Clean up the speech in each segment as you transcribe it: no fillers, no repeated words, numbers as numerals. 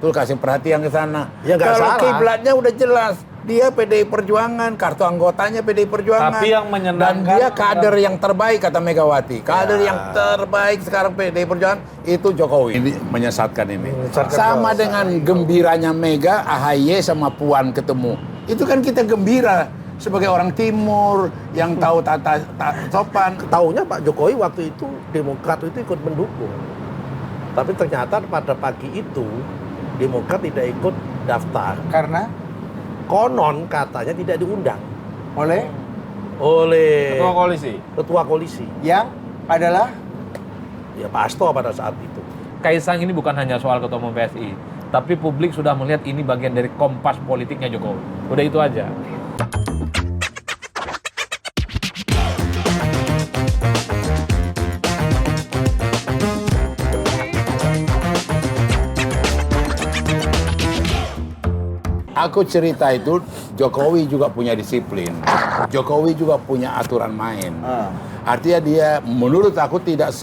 Tuh kasih perhatian ke sana. Ya, nggak Kalau salah. kiblatnya udah jelas, dia PDI Perjuangan, kartu anggotanya PDI Perjuangan. Tapi yang menyenangkan dan dia kader yang terbaik kata Megawati. Kader yang terbaik sekarang PDI Perjuangan itu Jokowi. Ini menyesatkan ini. Sama dengan gembiranya Mega, AHY sama Puan ketemu. Itu kan kita gembira sebagai orang timur yang tahu tata sopan. Taunya Pak Jokowi waktu itu Demokrat itu ikut mendukung. Tapi ternyata pada pagi itu Demokrat tidak ikut daftar. Karena Konon katanya tidak diundang oleh ketua koalisi yang adalah ya Pak Hasto pada saat itu. Kaisang ini bukan hanya soal ketua umum PSI, tapi publik sudah melihat ini bagian dari kompas politiknya Jokowi. Udah itu aja. Aku cerita itu, Jokowi juga punya disiplin. Jokowi juga punya aturan main. Artinya dia, menurut aku tidak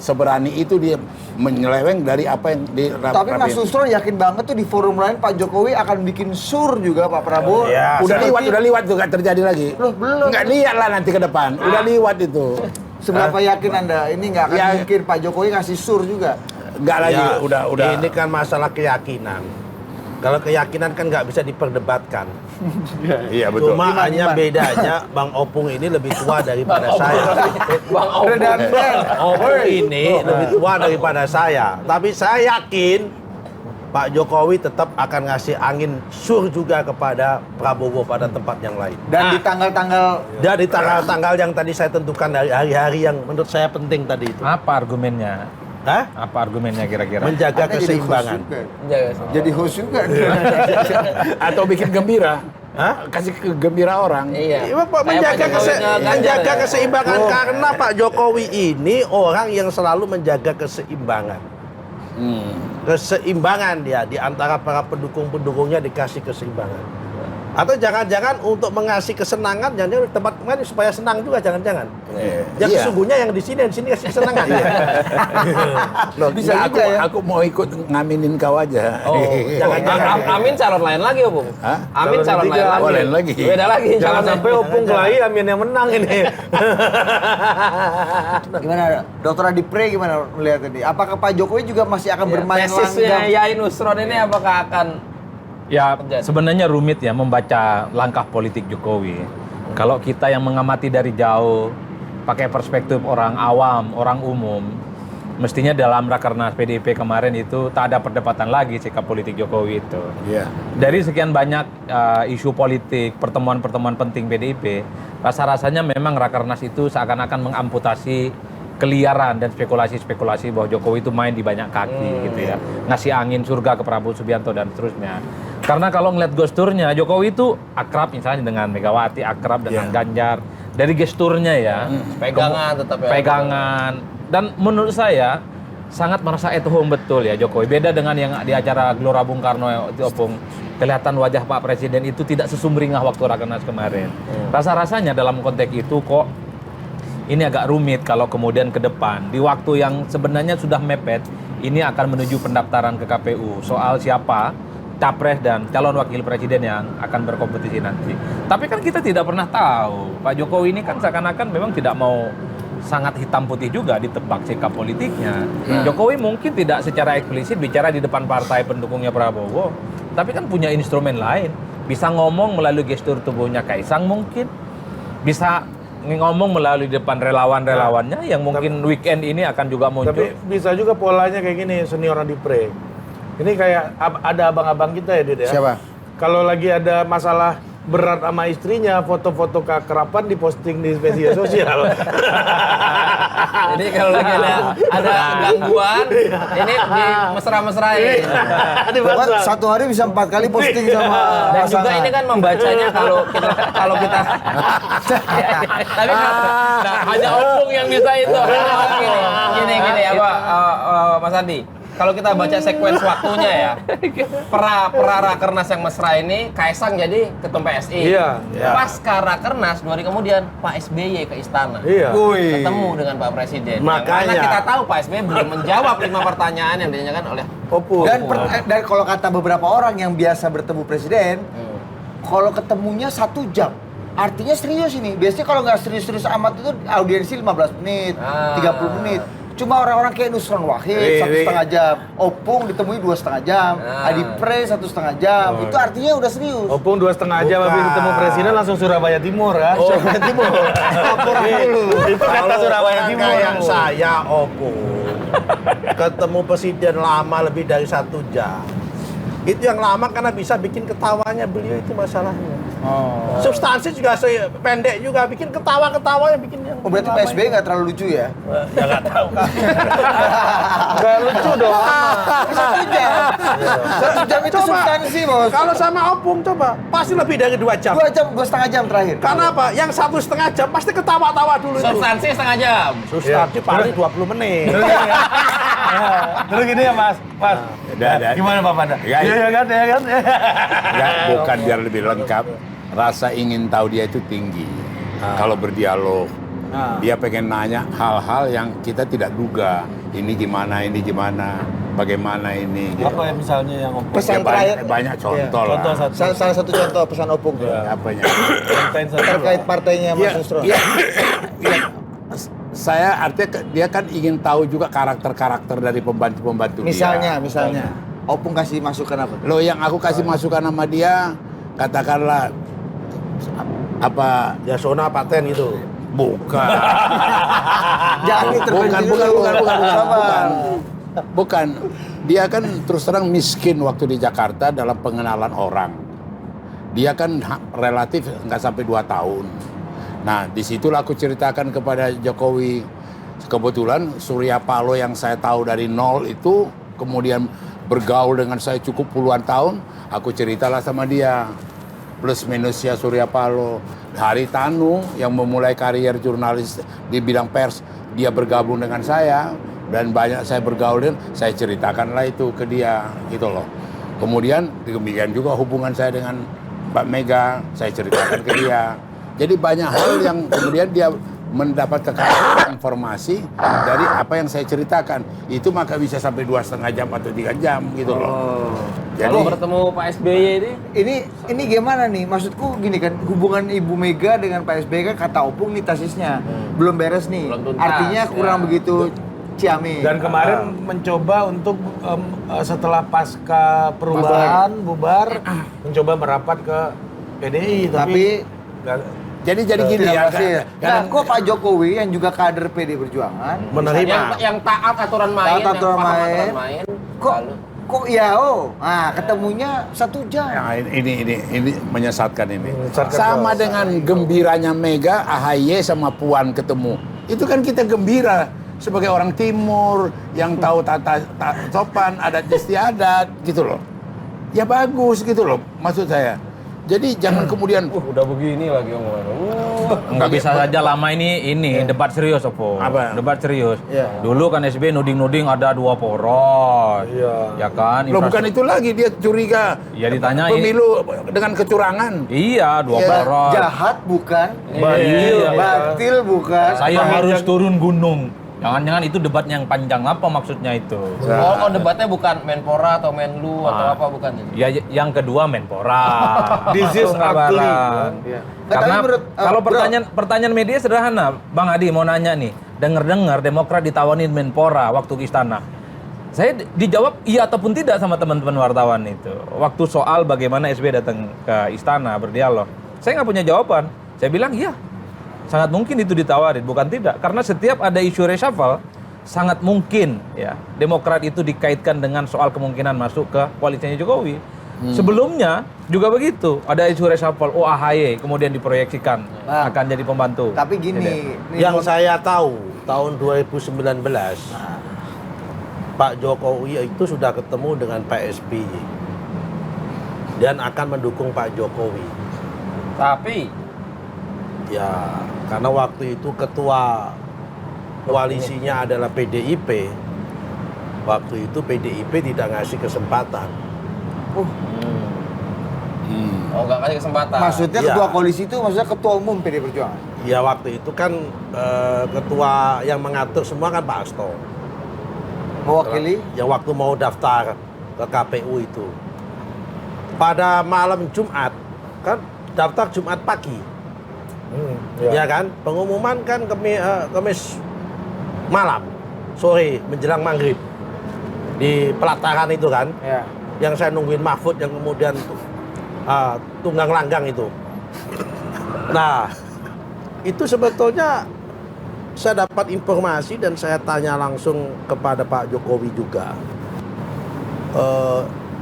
seberani itu dia menyeleweng dari apa yang dirapin. Tapi Mas Susron yakin banget tuh di forum lain Pak Jokowi akan bikin sur juga Pak Prabowo. Ya, udah liwat tuh, gak terjadi lagi. Loh, belum. Nggak lihat lah nanti ke depan. Udah liwat itu. Seberapa yakin Anda ini nggak akan mungkin Pak Jokowi ngasih sur juga? Nggak lagi, Ya, udah. Ini kan masalah keyakinan. Kalau keyakinan kan nggak bisa diperdebatkan. Iya betul. Cuma hanya bedanya Bang Opung ini lebih tua daripada saya. Bang Opung. Opung ini lebih tua daripada saya. Tapi saya yakin Pak Jokowi tetap akan ngasih angin sur juga kepada Prabowo pada tempat yang lain. Dan di tanggal-tanggal Dan di tanggal-tanggal yang tadi saya tentukan dari hari-hari yang menurut saya penting tadi itu. Apa argumennya? Hah? Apa argumennya kira-kira? Menjaga Anda keseimbangan. Jadi host juga. Atau bikin gembira. Hah? Kasih gembira orang. Iya. Iya, Pak, menjaga keseimbangan karena Pak Jokowi ini orang yang selalu menjaga keseimbangan. Keseimbangan dia di antara para pendukung-pendukungnya dikasih keseimbangan. Atau jangan-jangan untuk mengasih kesenangan jangan tempat kemarin supaya senang juga jangan-jangan. Yang sesungguhnya yang di sini kasih kesenangan. Loh, Bisa nggak, juga ya. aku mau ikut ngaminin kau aja. Oh, jangan-jangan Amin calon lain lagi, Opung. Hah? Amin calon lain lagi. Oh, lain lagi. Beda lagi. Jangan calonnya. sampai Opung kelahi Amin yang menang ini. Gimana Dokter Adi Pre gimana melihat ini? Apakah Pak Jokowi juga masih akan bermain Tesisnya langgam? Yai Nusron ini apakah akan Ya sebenarnya rumit ya membaca langkah politik Jokowi. Kalau kita yang mengamati dari jauh, pakai perspektif orang awam, orang umum, mestinya dalam Rakernas PDIP kemarin itu tak ada perdebatan lagi sikap politik Jokowi itu. Iya. Dari sekian banyak isu politik, pertemuan-pertemuan penting PDIP, rasa-rasanya memang Rakernas itu seakan-akan mengamputasi keliaran dan spekulasi-spekulasi bahwa Jokowi itu main di banyak kaki gitu ya. Ngasih angin surga ke Prabowo Subianto dan seterusnya. Karena kalau ngeliat gesturnya, Jokowi itu akrab misalnya dengan Megawati, akrab dengan Ganjar. Dari gesturnya ya. pegangan tetap ya? Pegangan. Dan menurut saya, sangat merasa at home betul ya Jokowi. Beda dengan yang di acara Gelora Bung Karno, Opung. Kelihatan wajah Pak Presiden itu tidak sesumringah waktu Rakernas kemarin. Rasa-rasanya dalam konteks itu kok ini agak rumit kalau kemudian ke depan. Di waktu yang sebenarnya sudah mepet, ini akan menuju pendaftaran ke KPU. Soal siapa capres dan calon wakil presiden yang akan berkompetisi nanti. Tapi kan kita tidak pernah tahu. Pak Jokowi ini kan seakan-akan memang tidak mau sangat hitam putih juga ditebak sikap politiknya. Jokowi mungkin tidak secara eksplisit bicara di depan partai pendukungnya Prabowo. Tapi kan punya instrumen lain. Bisa ngomong melalui gestur tubuhnya Kaisang mungkin. Bisa ngomong melalui depan relawan-relawannya yang mungkin weekend ini akan juga muncul. Tapi bisa juga polanya kayak gini, senior Adipre. Ini kayak ada abang-abang kita ya, Dede ya. Siapa? Kalau lagi ada masalah berat sama istrinya, foto-foto keakraban diposting di media sosial. Jadi kalau lagi ada gangguan, ini di mesra-mesrain. Bahkan satu hari bisa 4 kali posting sama Dan juga pasangan. ini kan membacanya kalau kita tapi hanya Opung yang bisa itu. Gini apa Mas Andi? kalau kita baca sekuens waktunya ya, pra Rakernas yang mesra ini, Kaisang jadi ketum PSI. Iya. Pasca Rakernas 2 hari kemudian Pak SBY ke istana. Iya. Ketemu dengan Pak Presiden. Makanya. Karena kita tahu Pak SBY belum menjawab 5 pertanyaan yang ditanyakan oleh Opung. Dan kalau kata beberapa orang yang biasa bertemu presiden, kalau ketemunya 1 jam, artinya serius ini. Biasanya kalau nggak serius-serius amat itu audiensi 15 menit, 30 menit. Cuma orang-orang kayak Nusron Wahid 1,5 jam, Opung ditemui 2,5 jam, Adi Pre 1,5 jam. Itu artinya udah serius. Opung 2,5 jam habis ketemu presiden langsung Surabaya Timur kan? Surabaya Timur. Laporan dulu. Itu kata Surabaya Timur. Kayak saya Opung. Ketemu presiden lama lebih dari 1 jam. Itu yang lama karena bisa bikin ketawanya beliau, itu masalahnya. Substansi juga pendek juga, bikin ketawa-ketawa yang bikin yang. Oh, berarti lama PSBY nggak terlalu lucu ya? Ya nggak tahu kan. Gak lucu dong. 1 jam. 1 jam itu substansi, Bos. Kalau sama Opung coba, pasti lebih dari 2 jam. 2 jam, 2,5 jam terakhir. Karena apa? Yang 1,5 jam pasti ketawa-tawa dulu itu. substansi setengah jam. Substansi paling 20 menit. Terus gini ya Mas, gimana Pak Panda? Ya, Iya kan, ya kan? Ya, bukan biar lebih lengkap. Rasa ingin tahu dia itu tinggi. Kalau berdialog, dia pengen nanya hal-hal yang kita tidak duga. Ini gimana, bagaimana ini. Gitu. Apa ya misalnya yang Opung? Pesan Ya, terakhir. banyak contoh lah. Contoh satu. Salah satu contoh pesan Opung Apanya? Contohin satu. terkait partainya Mas Nusron. Iya. Saya artinya dia kan ingin tahu juga karakter-karakter dari pembantu-pembantu dia. Misalnya, Opung kasih masukan apa? Loh, yang aku kasih masukan sama dia, katakanlah apa? Yasona paten itu. Bukan. Jangan intervensi dulu. Sabar. Bukan. Dia kan terus terang miskin waktu di Jakarta dalam pengenalan orang. Dia kan relatif nggak sampai 2 tahun. Nah, disitulah aku ceritakan kepada Jokowi. Kebetulan Surya Paloh yang saya tahu dari nol itu, kemudian bergaul dengan saya cukup puluhan tahun, aku ceritalah sama dia. Plus minusnya Surya Paloh. Haritanu yang memulai karier jurnalis di bidang pers, dia bergabung dengan saya. Dan banyak saya bergaul dengan, saya ceritakanlah itu ke dia, gitu loh. Kemudian, demikian juga hubungan saya dengan Mbak Mega, saya ceritakan ke dia. Jadi banyak hal yang kemudian dia mendapat kekayaan informasi dari apa yang saya ceritakan. Itu maka bisa sampai 2,5 jam atau 3 jam gitu loh. Jadi Kalau bertemu Pak SBY Ini gimana nih? Maksudku gini kan, hubungan Ibu Mega dengan Pak SBY kan kata Opung nih tesisnya belum beres nih. Belum tuntas, Artinya kurang begitu ciamik. Dan kemarin mencoba untuk setelah pasca perubahan bubar, mencoba merapat ke PDI, tapi jadi gini tidak ya. berhasil. Nah, kok Pak Jokowi yang juga kader PD Perjuangan Menerima. yang taat aturan main, Taat aturan yang paham main. aturan main. kok Lalu, kok nah ketemunya 1 jam. Nah, ini menyesatkan ini. Menyesatkan Sama bos. dengan gembiranya Mega, AHY sama Puan ketemu. Itu kan kita gembira sebagai orang Timur yang tahu tata sopan, adat istiadat gitu loh. Ya bagus gitu loh maksud saya. Jadi jangan kemudian udah begini lagi omongan. Nggak bisa saja lama ini debat serius Opung. Apa? Debat serius. Iya. Dulu kan SBY nuding-nuding ada 2 poros. Iya. Ya kan? loh, bukan itu lagi dia curiga. Ya ditanyain. Pemilu dengan kecurangan. Iya, 2 Ya, poros. jahat bukan, Iya. batil bukan. Saya harus turun gunung. Jangan-jangan itu debat yang panjang, apa maksudnya itu? Oh, debatnya bukan Menpora atau Menlu atau apa bukan? Ya, yang kedua Menpora. This is Langsung ugly. lebaran. Karena Tapi menurut, kalau bro, pertanyaan media sederhana, Bang Adi mau nanya nih, dengar Demokrat ditawanin Menpora waktu ke istana. Saya dijawab iya ataupun tidak sama teman-teman wartawan itu. Waktu soal bagaimana SBY datang ke istana berdialog, saya nggak punya jawaban. Saya bilang iya. Sangat mungkin itu ditawarin, bukan tidak. Karena setiap ada isu reshuffle, sangat mungkin ya Demokrat itu dikaitkan dengan soal kemungkinan masuk ke koalisinya Jokowi. Sebelumnya juga begitu, ada isu reshuffle, AHY kemudian diproyeksikan Nah, akan jadi pembantu. Tapi gini, Yang saya tahu tahun 2019 Pak Jokowi itu sudah ketemu dengan Pak SBY dan akan mendukung Pak Jokowi. Tapi Ya, karena waktu itu ketua koalisinya adalah PDIP waktu itu PDIP tidak ngasih kesempatan. Oh, nggak kasih kesempatan. Maksudnya Iya. ketua koalisi itu maksudnya ketua umum PD Perjuangan. Ya waktu itu kan ketua yang mengatur semua kan Pak Hasto. Mewakili Ya waktu mau daftar ke KPU itu. Pada malam Jumat, kan daftar Jumat pagi. Ya kan? Pengumuman kan Kamis malam, sore menjelang maghrib. Di pelataran itu kan. ya. Yang saya nungguin Mahfud yang kemudian tunggang langgang itu. Nah, itu sebetulnya saya dapat informasi dan saya tanya langsung kepada Pak Jokowi juga.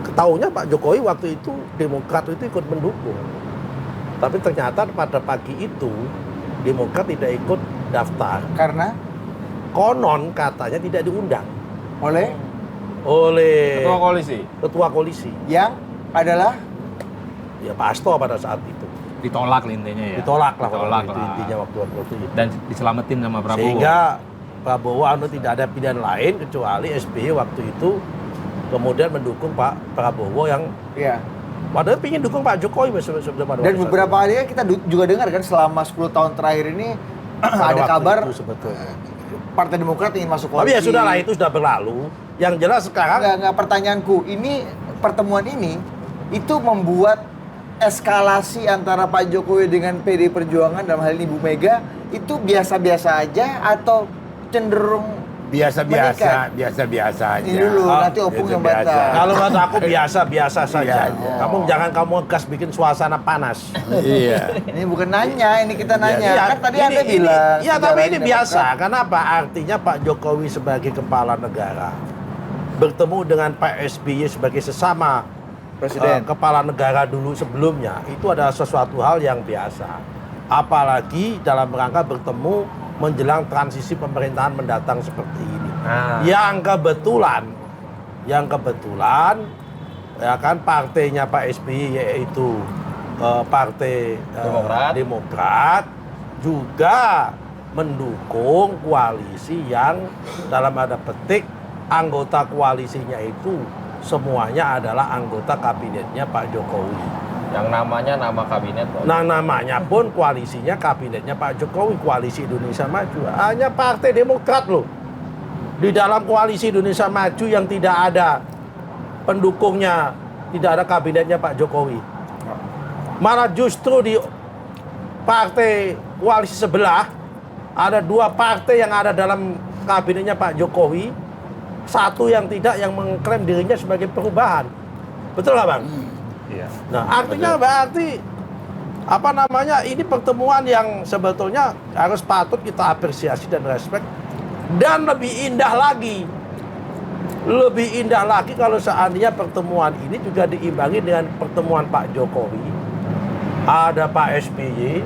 Ketahuinya Pak Jokowi waktu itu Demokrat itu ikut mendukung. Tapi ternyata pada pagi itu Demokrat tidak ikut daftar. Karena Konon katanya tidak diundang oleh oleh Ketua koalisi. ketua koalisi. yang adalah Ya Pak Hasto pada saat itu. Ditolak intinya ya. Ditolak lah Ditolak waktu itu, lah. intinya waktu itu. Dan diselamatin sama Prabowo. Sehingga Prabowo tidak ada pilihan lain kecuali SBY waktu itu kemudian mendukung Pak Prabowo yang ya. padahal ingin dukung Pak Jokowi sebelum pada Dan waktu beberapa kali kan kita juga dengar kan selama 10 tahun terakhir ini Pada ada waktu kabar itu sebetulnya. Partai Demokrat ingin masuk Tapi koalisi. ya sudahlah, itu sudah berlalu. Yang jelas sekarang Enggak, pertanyaanku, ini pertemuan ini itu membuat eskalasi antara Pak Jokowi dengan PD Perjuangan dalam hal ini Bu Mega itu biasa-biasa aja atau cenderung meningkat? biasa aja. Ini dulu, nanti Opung yang biasa. baca. kalau kata aku biasa-biasa saja. Iya. Kamu gas bikin suasana panas. Iya. Ini bukan nanya, ini kita nanya. Iya, Kan tadi ini- Anda bilang. Iya, tapi ini sejarahnya biasa. Demokrat. Kenapa? Artinya Pak Jokowi sebagai kepala negara bertemu dengan Pak SBY sebagai sesama Presiden. kepala negara dulu sebelumnya, itu adalah sesuatu hal yang biasa. Apalagi dalam rangka bertemu menjelang transisi pemerintahan mendatang seperti ini. Yang kebetulan ya kan partainya Pak SBY yaitu Partai Demokrat juga mendukung koalisi yang dalam tanda petik anggota koalisinya itu semuanya adalah anggota kabinetnya Pak Jokowi. Yang namanya nama kabinet. Pak. Nah, namanya pun koalisinya kabinetnya Pak Jokowi, Koalisi Indonesia Maju. Hanya Partai Demokrat loh. Di dalam Koalisi Indonesia Maju yang tidak ada pendukungnya, tidak ada kabinetnya Pak Jokowi. Malah justru di partai koalisi sebelah ada dua partai yang ada dalam kabinetnya Pak Jokowi, satu yang tidak, yang mengklaim dirinya sebagai perubahan. Betul nggak Bang? Iya. Nah, artinya berarti ini pertemuan yang sebetulnya harus patut kita apresiasi dan respect. Dan lebih indah lagi kalau seandainya pertemuan ini juga diimbangi dengan pertemuan Pak Jokowi, ada Pak SBY,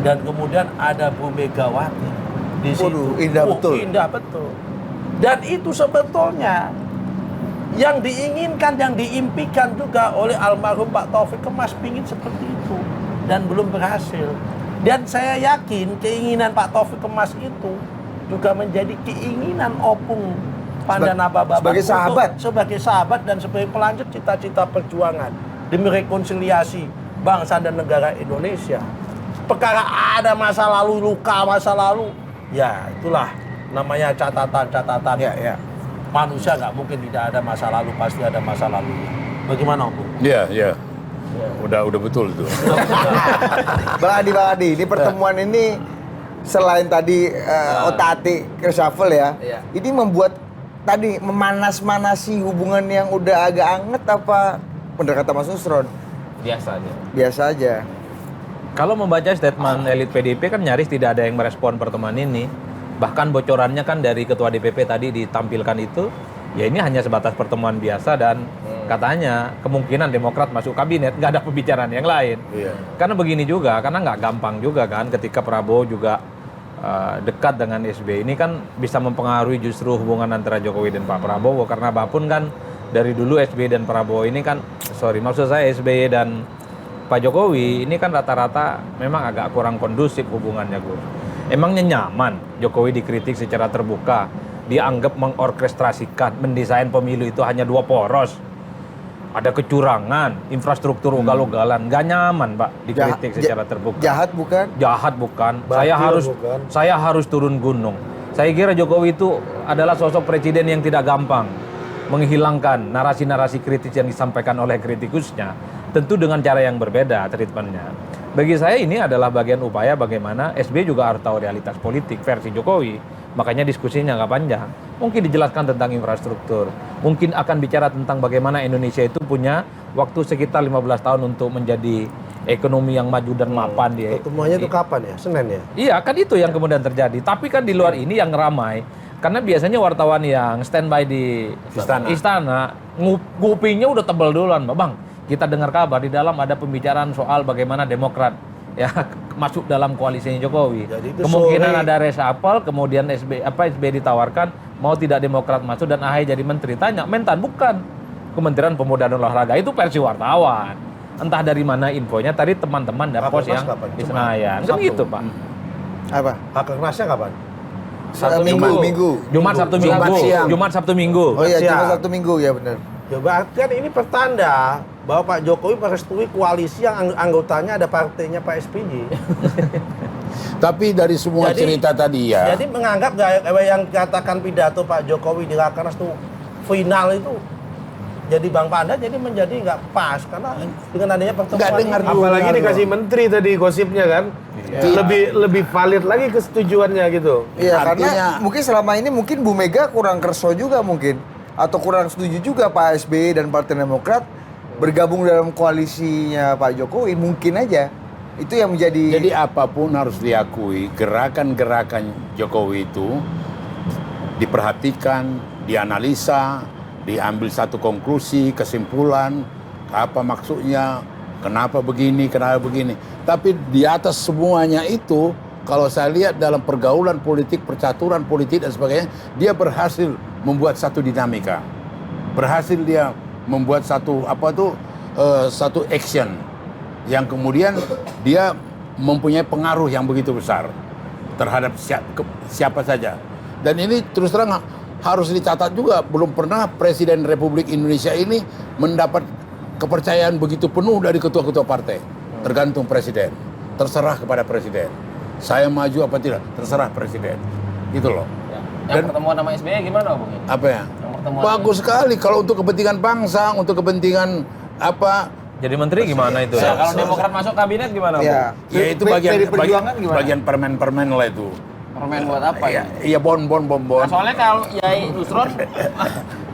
dan kemudian ada Bu Megawati di situ. Waduh, indah betul. Indah betul. Dan itu sebetulnya yang diinginkan, yang diimpikan juga oleh almarhum Pak Taufik Kemas, pingin seperti itu dan belum berhasil. Dan saya yakin keinginan Pak Taufik Kemas itu juga menjadi keinginan Opung Pandanabababang sebagai sahabat. sebagai sahabat dan sebagai pelanjut cita-cita perjuangan demi rekonsiliasi bangsa dan negara Indonesia. Perkara ada masa lalu, luka masa lalu, ya itulah namanya catatan-catatan. Ya. Manusia nggak mungkin tidak ada masa lalu, pasti ada masa lalu. Bagaimana, Om? Iya. Udah betul itu. Bang Adi, ini pertemuan ini selain tadi otak-atik reshuffle ya, Iya. ini membuat tadi memanas-manasi hubungan yang udah agak anget apa bener kata Mas Nusron? Biasa aja. Biasa aja. Kalau membaca statement elit PDIP kan nyaris tidak ada yang merespon pertemuan ini. Bahkan bocorannya kan dari Ketua DPP tadi ditampilkan itu, ya ini hanya sebatas pertemuan biasa dan katanya kemungkinan Demokrat masuk kabinet, nggak ada pembicaraan yang lain. Iya. Karena begini juga, karena nggak gampang juga kan ketika Prabowo juga dekat dengan SBY, ini kan bisa mempengaruhi justru hubungan antara Jokowi dan Pak Prabowo, karena apapun kan dari dulu SBY dan Prabowo ini kan, maksud saya SBY dan Pak Jokowi ini kan rata-rata memang agak kurang kondusif hubungannya, Gus. Emangnya nyaman Jokowi dikritik secara terbuka dianggap mengorkestrasikan, mendesain pemilu itu hanya 2 poros. Ada kecurangan, infrastruktur ugal-ugalan, nggak nyaman Pak dikritik secara terbuka. Jahat bukan? Jahat bukan. Batil bukan. Saya harus turun gunung. Saya kira Jokowi itu adalah sosok presiden yang tidak gampang menghilangkan narasi-narasi kritis yang disampaikan oleh kritikusnya, tentu dengan cara yang berbeda treatmentnya. Bagi saya ini adalah bagian upaya bagaimana SBY juga harus tahu realitas politik versi Jokowi. Makanya diskusinya nggak panjang. Mungkin dijelaskan tentang infrastruktur. Mungkin akan bicara tentang bagaimana Indonesia itu punya waktu sekitar 15 tahun untuk menjadi ekonomi yang maju dan mapan dia. Pertemuannya itu kapan ya? Senin ya? Iya, kan itu yang kemudian terjadi. Tapi kan di luar ini yang ramai. Karena biasanya wartawan yang standby di istana ngupingnya udah tebal duluan, Bang. Kita dengar kabar di dalam ada pembicaraan soal bagaimana Demokrat ya masuk dalam koalisinya Jokowi. Jadi itu Kemungkinan sore. ada reshuffle, kemudian SBY ditawarkan mau tidak Demokrat masuk dan AHY jadi menteri. Tanya, Mentan bukan. Kementerian Pemuda dan Olahraga itu versi wartawan. Entah dari mana infonya, tadi teman-teman dan pos Rakernas yang kapan? di Cuma Senayan. Kan Sabtu. gitu, Pak. Apa? Hakernasnya kapan? Minggu. Jumat, Sabtu, Jumat Minggu. siang. Jumat, Sabtu, Minggu. Oh iya, Siap. cuma Sabtu Minggu ya benar. Ya berarti kan ini pertanda bahwa Pak Jokowi merestui koalisi yang anggotanya ada partainya Pak SBY. Tapi dari semua Jadi- cerita tadi ya, Jadi menganggap yang katakan pidato Pak Jokowi di Rakernas itu final itu jadi Bang Panda jadi menjadi nggak pas karena dengan adanya pertemuan Nggak dengar ini. dulu. Apalagi dikasih menteri tadi gosipnya kan. Lebih valid lagi kesetujuannya gitu. Iya, karena Artinya- mungkin selama ini mungkin Bu Mega kurang kerso juga mungkin. Atau kurang setuju juga Pak SBY dan Partai Demokrat bergabung dalam koalisinya Pak Jokowi. Mungkin aja. Itu yang menjadi... jadi apapun harus diakui, gerakan-gerakan Jokowi itu diperhatikan, dianalisa, diambil satu konklusi, kesimpulan, apa maksudnya, kenapa begini. Tapi di atas semuanya itu, kalau saya lihat dalam pergaulan politik, percaturan politik dan sebagainya, dia berhasil membuat satu dinamika. Berhasil dia membuat satu satu action yang kemudian dia mempunyai pengaruh yang begitu besar terhadap siapa saja. Dan ini terus terang harus dicatat juga, belum pernah Presiden Republik Indonesia ini mendapat kepercayaan begitu penuh dari ketua-ketua partai. Tergantung Presiden, terserah kepada Presiden. Saya maju apa tidak, terserah Presiden. Gitu loh. Yang pertemuan sama SBY gimana, Bung? Apa ya? Yang pertemuan Bagus sekali kalau untuk kepentingan bangsa, untuk kepentingan apa? Jadi menteri gimana itu Ya, ya? kalau Demokrat masuk kabinet gimana, Bung? Ya, Ya itu Pdi Perjuangan gimana? bagian permen-permen lah itu. Permen buat apa ya? Iya bon. Nah, soalnya kalau Yai Nusron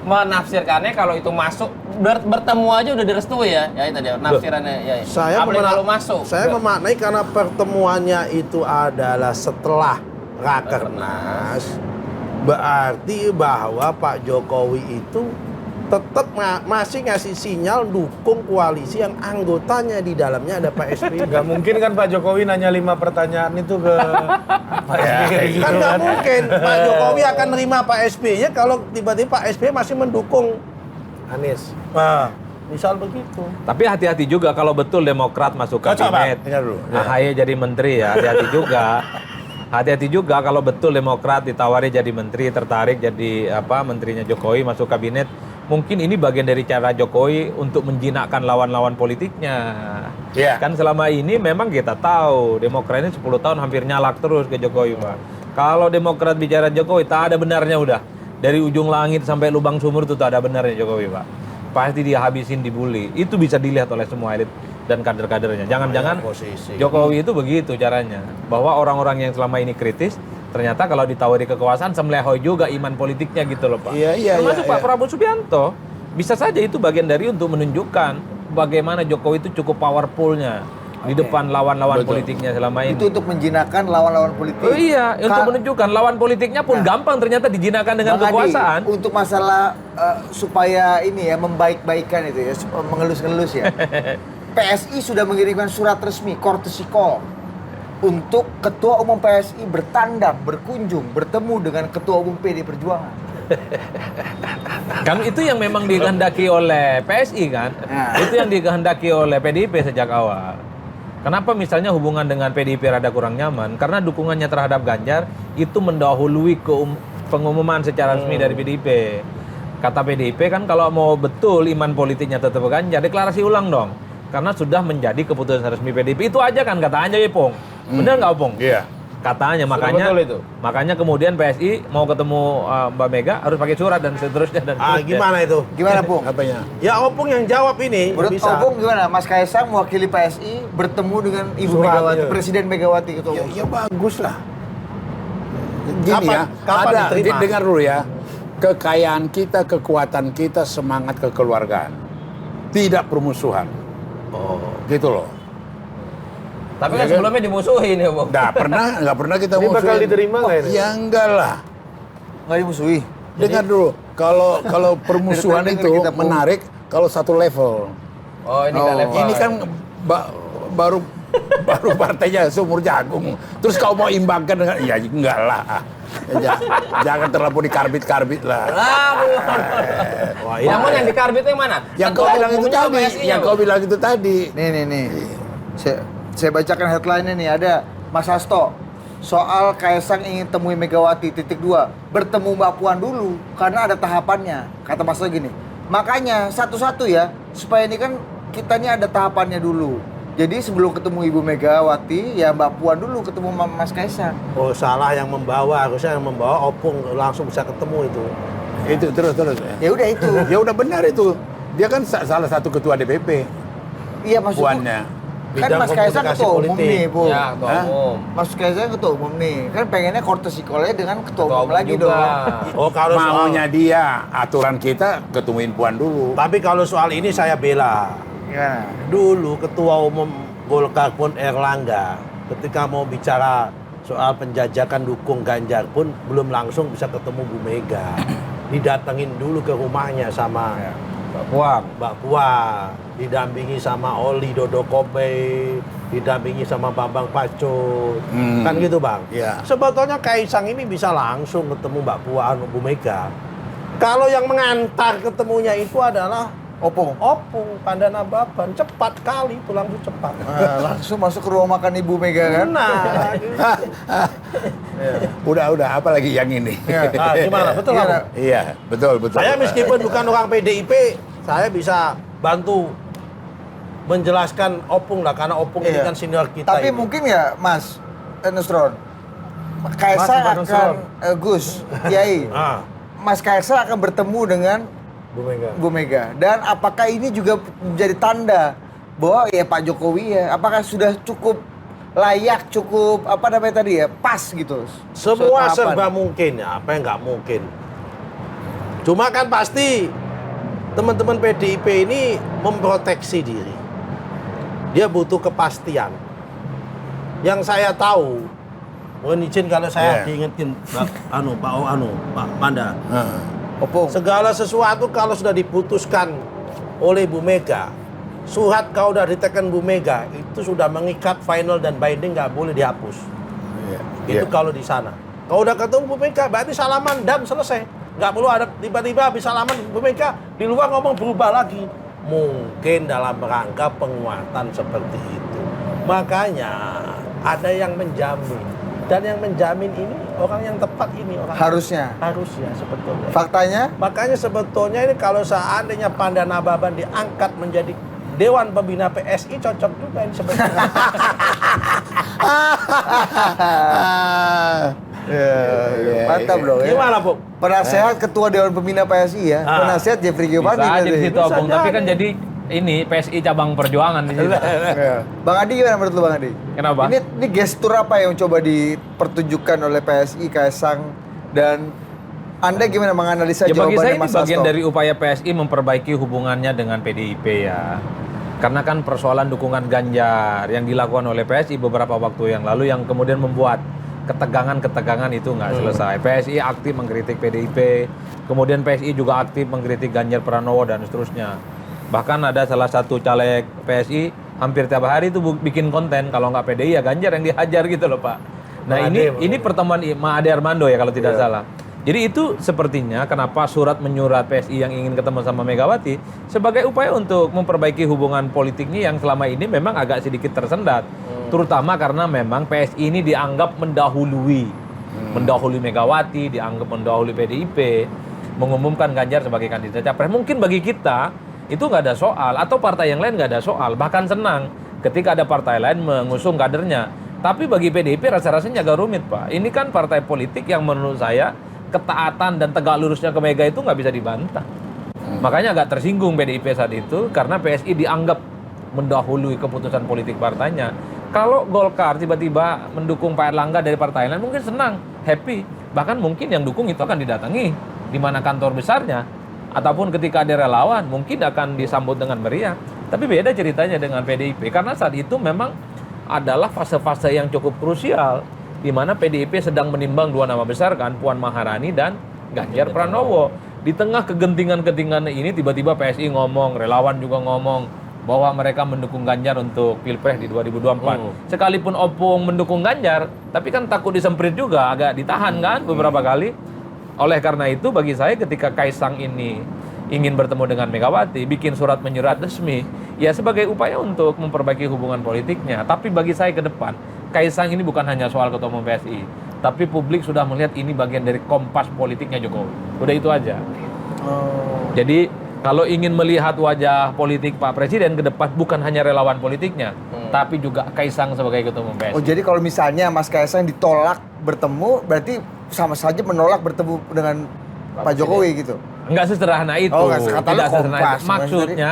menafsirkannya kalau itu masuk bertemu aja udah direstui ya. Ya itu dia nafsirannya Yai. Apalagi kalau masuk. Saya memaknai karena pertemuannya itu adalah setelah Rakernas, berarti bahwa Pak Jokowi itu tetap masih ngasih sinyal dukung koalisi yang anggotanya di dalamnya ada Pak SBY. Gak mungkin kan Pak Jokowi nanya 5 pertanyaan itu ke Pak SBY gitu Kan nggak kan. mungkin Pak Jokowi akan nerima Pak SBY kalau tiba-tiba Pak SBY masih mendukung Anies. Nah, misal begitu. Tapi hati-hati juga kalau betul Demokrat masuk kabinet. Dengar dulu. AHY jadi menteri ya, hati-hati juga. Hati-hati juga kalau betul Demokrat ditawari jadi menteri, tertarik jadi menterinya Jokowi masuk kabinet. Mungkin ini bagian dari cara Jokowi untuk menjinakkan lawan-lawan politiknya. Iya. Kan selama ini memang kita tahu Demokrat ini 10 tahun hampir nyalak terus ke Jokowi, Pak. Kalau Demokrat bicara Jokowi, tak ada benarnya udah. Dari ujung langit sampai lubang sumur itu tak ada benarnya Jokowi, Pak. Pasti dia habisin, dibully. Itu bisa dilihat oleh semua elit dan kader-kadernya. Jangan-jangan Posisi. Jokowi itu begitu caranya. Bahwa orang-orang yang selama ini kritis, ternyata kalau ditawari kekuasaan semlehoi juga iman politiknya gitu loh, Pak. Iya, Termasuk iya, Pak iya. Prabowo Subianto. Bisa saja itu bagian dari untuk menunjukkan bagaimana Jokowi itu cukup powerfulnya di depan lawan-lawan Betul. politiknya selama ini. Itu untuk menjinakkan lawan-lawan politik. Oh iya, untuk menunjukkan lawan politiknya pun Nah. gampang ternyata dijinakkan dengan Bang Adi, kekuasaan. untuk masalah supaya ini ya membaik-baikan itu ya, mengelus-ngelus ya. PSI sudah mengirimkan surat resmi courtesy call untuk Ketua Umum PSI bertandang, berkunjung, bertemu dengan Ketua Umum PD Perjuangan. Kan itu yang memang dikehendaki oleh PSI kan. Nah. Itu yang dikehendaki oleh PDIP sejak awal. Kenapa misalnya hubungan dengan PDIP rada kurang nyaman? Karena dukungannya terhadap Ganjar itu mendahului pengumuman secara resmi dari PDIP. Kata PDIP kan kalau mau betul iman politiknya tetap Ganjar, deklarasi ulang dong. Karena sudah menjadi keputusan resmi PDIP. Itu aja kan katanya Ipong. Bener nggak Opung? Iya. Katanya, makanya kemudian PSI mau ketemu Mbak Mega harus pakai surat dan seterusnya. Dan Gimana itu? Gimana, Pung? Apanya? Ya Opung yang jawab ini. Menurut bisa. Opung gimana? Mas Kaisang mewakili PSI bertemu dengan Ibu Surat, Megawati, iya. Presiden Megawati Ketua Umum. Ya bagus lah. Gini Kapan- ya, kapan ada, diterima? dengar dulu ya. Kekayaan kita, kekuatan kita, semangat kekeluargaan. Tidak permusuhan. Gitu loh. Tapi Iya kan kan? sebelumnya dimusuhin ya, Bung. Nggak pernah kita Ini bakal musuhin. diterima nggak ini? Ya enggak lah. Nggak dimusuhi. Dengar dulu, kalau permusuhan Dari tadi itu kita, Bung. menarik kalau satu level. Oh, ini nggak level. Ini kan baru partainya seumur jagung. Terus kau mau imbangkan dengan ya enggak lah. Jangan terlalu dikarbit-karbit lah. Wah, ini Namun yang dikarbit itu yang mana? Yang kau Ketua bilang itu umumnya apa tadi, PSI-nya, yang Bung? kau bilang itu tadi. Nih. Saya bacakan headline-nya nih, ada Mas Hasto. Soal Kaisang ingin temui Megawati, _2. Bertemu Mbak Puan dulu, karena ada tahapannya. Kata Mas Hasto gini, makanya satu-satu ya, supaya ini kan kita ini ada tahapannya dulu. Jadi sebelum ketemu Ibu Megawati, ya Mbak Puan dulu ketemu Mas Kaisang. Oh, salah yang membawa, harusnya yang membawa Opung langsung bisa ketemu itu. Itu terus. Ya udah itu. Ya udah benar itu. Dia kan salah satu ketua DPP. Iya maksudnya. Puannya. Kan Bidang Mas Kaisang komunikasi ketua umum politik. nih, Bu. Ya, Ketua Hah? Umum. Mas Kaisang ketua umum nih. Kan pengennya courtesy call-nya dengan ketua Ketua umum Umum lagi juga. dong. Oh, kalau Maunya dia, aturan kita ketemuin Puan dulu. Tapi kalau soal ini saya bela. Gimana? Dulu Ketua Umum Golkar pun Erlangga, ketika mau bicara soal penjajakan dukung Ganjar pun belum langsung bisa ketemu Bu Mega. Didatengin dulu ke rumahnya sama Mbak Puan. Mbak Puan, didampingi sama Oli Dodo Kobe, didampingi sama Bambang Pacul, kan gitu Bang. Iya. Sebetulnya Kaisang ini bisa langsung ketemu Mbak Puan, Bu Mega. Kalau yang mengantar ketemunya itu adalah Opung. Opung, Pandana Baban, cepat kali itu langsung cepat. Langsung masuk ke ruang makan Ibu Mega kan? Nah, Udah, apalagi yang ini. nah, gimana? Betul Iya, nggak? Iya, betul. Saya meskipun bukan orang PDIP, saya bisa bantu menjelaskan Opung lah, karena Opung ini Iya. kan senior kita. Tapi ini. mungkin ya Mas Nusron, Kaisang Mas akan Nusron. Gus, Kiai, Ah, Mas Kaisang akan bertemu dengan Bu Mega. Bu Mega. Dan apakah ini juga menjadi tanda bahwa ya Pak Jokowi ya, apakah sudah cukup layak, cukup apa namanya tadi ya, pas gitu? Semua Tahapan. serba mungkin ya, apa yang nggak mungkin. Cuma kan pasti teman-teman PDIP ini memproteksi diri. Dia butuh kepastian. Yang saya tahu, mohon izin kalau saya diingetin Pak Panda. Opung. Segala sesuatu kalau sudah diputuskan oleh Bu Mega, surat kau udah ditekan Bu Mega, itu sudah mengikat final dan binding, nggak boleh dihapus. Itu kalau di sana. Kalau udah ketemu Bu Mega, berarti salaman dan selesai. Nggak perlu ada tiba-tiba habis salaman Bu Mega, di luar ngomong berubah lagi. Mungkin dalam rangka penguatan seperti itu. Makanya ada yang menjamin. Dan yang menjamin ini orang yang tepat ini orang Harusnya. sebetulnya. Faktanya? Makanya sebetulnya ini kalau seandainya Pandana Baban diangkat menjadi Dewan Pembina PSI cocok juga ini sebetulnya. Mantap loh ya. Gimana, Bu? Penasehat Ketua Dewan Pembina PSI ya. Ah. Penasehat Jeffrey Giovanni. Bisa aja berarti. di situ, Bisa Opung. Tapi kan jadi. jadi ini PSI cabang perjuangan di situ. Iya. Bang Adi gimana menurut lu Bang Adi? Kenapa? Ini gestur apa yang coba dipertunjukkan oleh PSI, Kaisang, dan Anda gimana menganalisa Ya bagi saya jawabannya ini Mas bagian Hasto? dari upaya PSI memperbaiki hubungannya dengan PDIP ya. Karena kan persoalan dukungan Ganjar yang dilakukan oleh PSI beberapa waktu yang lalu yang kemudian membuat ketegangan-ketegangan itu nggak selesai. PSI aktif mengkritik PDIP, kemudian PSI juga aktif mengkritik Ganjar Pranowo dan seterusnya. Bahkan ada salah satu caleg PSI hampir tiap hari itu bikin konten, kalau nggak PDI ya Ganjar yang dihajar gitu loh Pak. Nah ini pertemuan Ade Armando ya kalau tidak salah. Jadi itu sepertinya kenapa surat menyurat PSI yang ingin ketemu sama Megawati sebagai upaya untuk memperbaiki hubungan politiknya yang selama ini memang agak sedikit tersendat. Terutama karena memang PSI ini dianggap mendahului mendahului Megawati, dianggap mendahului PDIP, mengumumkan Ganjar sebagai kandidat capres. Mungkin bagi kita itu nggak ada soal, atau partai yang lain nggak ada soal, bahkan senang ketika ada partai lain mengusung kadernya. Tapi bagi PDIP rasa-rasanya agak rumit, Pak. Ini kan partai politik yang menurut saya ketaatan dan tegak lurusnya ke Mega itu nggak bisa dibantah. Makanya agak tersinggung PDIP saat itu karena PSI dianggap mendahului keputusan politik partainya. Kalau Golkar tiba-tiba mendukung Pak Erlangga dari partai lain, mungkin senang, happy. Bahkan mungkin yang dukung itu akan didatangi di mana kantor besarnya. Ataupun ketika ada relawan, mungkin akan disambut dengan meriah. Tapi beda ceritanya dengan PDIP. Karena saat itu memang adalah fase-fase yang cukup krusial. Di mana PDIP sedang menimbang dua nama besar kan, Puan Maharani dan Ganjar Pranowo. Di tengah kegentingan-kegentingan ini tiba-tiba PSI ngomong, relawan juga ngomong bahwa mereka mendukung Ganjar untuk Pilpres di 2024. Sekalipun Opung mendukung Ganjar, tapi kan takut disemprit juga, agak ditahan kan beberapa kali. Oleh karena itu bagi saya ketika Kaisang ini ingin bertemu dengan Megawati, bikin surat menyurat resmi, ya sebagai upaya untuk memperbaiki hubungan politiknya. Tapi bagi saya ke depan, Kaisang ini bukan hanya soal ketua umum PSI, tapi publik sudah melihat ini bagian dari kompas politiknya Jokowi. Udah itu aja. Jadi kalau ingin melihat wajah politik Pak Presiden ke depan, bukan hanya relawan politiknya, tapi juga Kaisang sebagai ketua umum PSI. Oh, jadi kalau misalnya Mas Kaisang ditolak bertemu, berarti sama saja menolak bertemu dengan Pak Jokowi gitu? Enggak sesederhana itu. Oh, tidak sesederhana kompas, itu. Maksudnya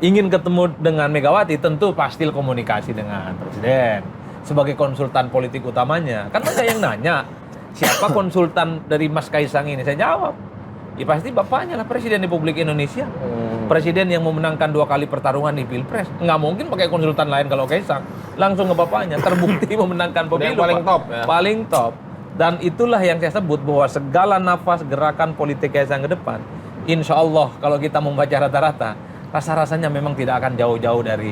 ingin ketemu dengan Megawati tentu pasti komunikasi dengan Presiden sebagai konsultan politik utamanya. Kan banyak yang nanya, siapa konsultan dari Mas Kaisang ini? Saya jawab, ya pasti bapaknya lah, Presiden Republik Indonesia. Presiden yang memenangkan 2 kali pertarungan di Pilpres. Nggak mungkin pakai konsultan lain kalau Kaisang. Langsung ke bapaknya, terbukti memenangkan pemilu. Yang paling Pak. top ya? Paling top. Dan itulah yang saya sebut bahwa segala nafas gerakan politik Kaisang ke depan, insya Allah kalau kita membaca rata-rata, rasa-rasanya memang tidak akan jauh-jauh dari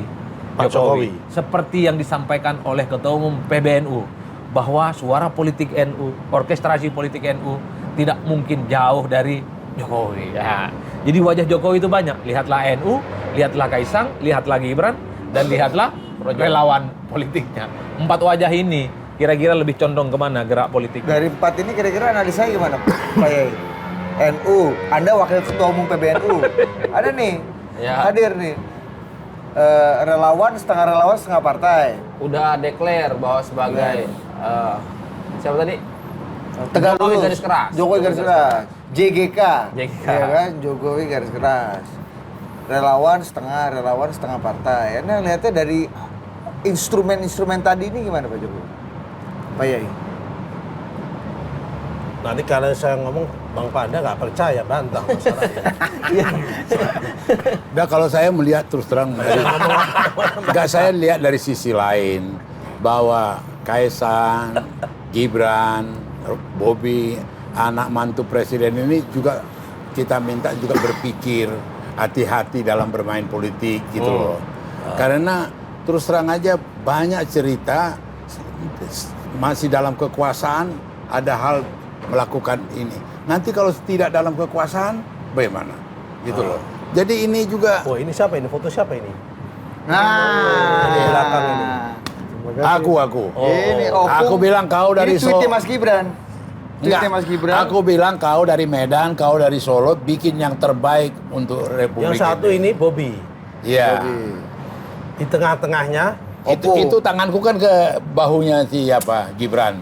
Pak Jokowi. Jokowi. Seperti yang disampaikan oleh Ketua Umum PBNU, bahwa suara politik NU, orkestrasi politik NU tidak mungkin jauh dari Jokowi. Ya. Jadi wajah Jokowi itu banyak. Lihatlah NU, lihatlah Kaisang, lihatlah Gibran, dan lihatlah relawan politiknya. 4 wajah ini kira-kira lebih condong kemana gerak politik? Dari 4 ini kira-kira analisa gimana Pak Yai? NU, Anda wakil ketua umum PBNU. Ada nih, Ya. hadir nih. Relawan, setengah partai. Udah declare bahwa sebagai siapa tadi? Tegak Jokowi lurus. garis keras. Jokowi garis keras. JGK. JGK. Ya kan, Jokowi garis keras. Relawan setengah partai. Anda lihatnya dari instrumen-instrumen tadi ini gimana Pak Jokowi? Pak Yai. Nanti kalau saya ngomong, Bang Panda nggak percaya, bantah masalahnya. Nah, kalau saya melihat terus terang, nggak, saya lihat dari sisi lain bahwa Kaisang, Gibran, Bobi, anak mantu presiden ini juga kita minta juga berpikir hati-hati dalam bermain politik gitu loh. Karena terus terang aja banyak cerita masih dalam kekuasaan ada hal melakukan ini. Nanti kalau tidak dalam kekuasaan, bagaimana? Gitu loh. Jadi ini juga. Oh, ini siapa ini? Foto siapa ini? Nah, Di belakang ini. Aku. Ini Opung. Aku bilang kau dari Ini tweetnya Solo. Mas Gibran. Tweetnya Mas Gibran. Aku bilang kau dari Medan, kau dari Solo, bikin yang terbaik untuk Republik. Yang satu ini Bobby. Iya. Di tengah-tengahnya Itu tanganku kan ke bahunya siapa? Gibran.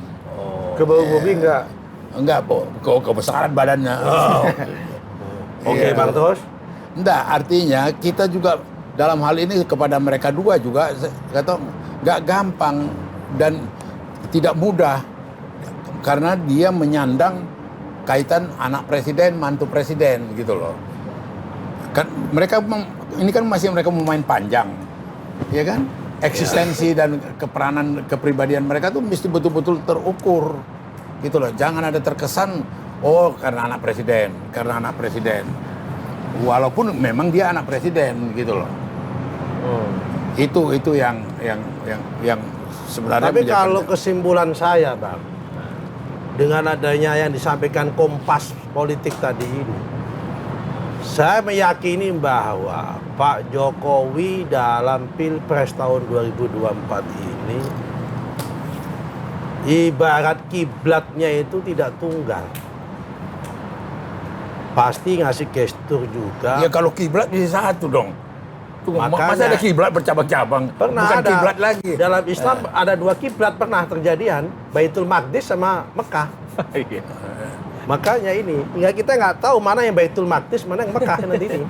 Ke bawah Bobi enggak? Enggak, kebesaran badannya. Oke, Iya. Bang Tos. Enggak, artinya kita juga dalam hal ini kepada mereka dua juga kata nggak gampang dan tidak mudah karena dia menyandang kaitan anak presiden, mantu presiden gitu loh. Kan mereka ini kan masih mereka memain panjang, ya kan? Eksistensi dan keperanan kepribadian mereka tuh mesti betul-betul terukur gitu loh. Jangan ada terkesan oh karena anak presiden. Walaupun memang dia anak presiden gitu loh. Itu yang sebenarnya. Tapi menjadi kalau penting. kesimpulan saya, Bang, dengan adanya yang disampaikan Kompas Politik tadi ini, saya meyakini bahwa Pak Jokowi dalam Pilpres tahun 2024 ini Ibarat kiblatnya itu tidak tunggal. Pasti ngasih gestur juga. Ya kalau kiblat bisa satu dong. Makanya- Masa ada kiblat bercabang-cabang? Pernah Bukan ada. kiblat lagi. Dalam Islam ada 2 kiblat pernah terjadian, Baitul Maqdis sama Mekah. Iya. Makanya ini, ya kita nggak tahu mana yang Baitul Maqdis, mana yang Mekah nanti ini.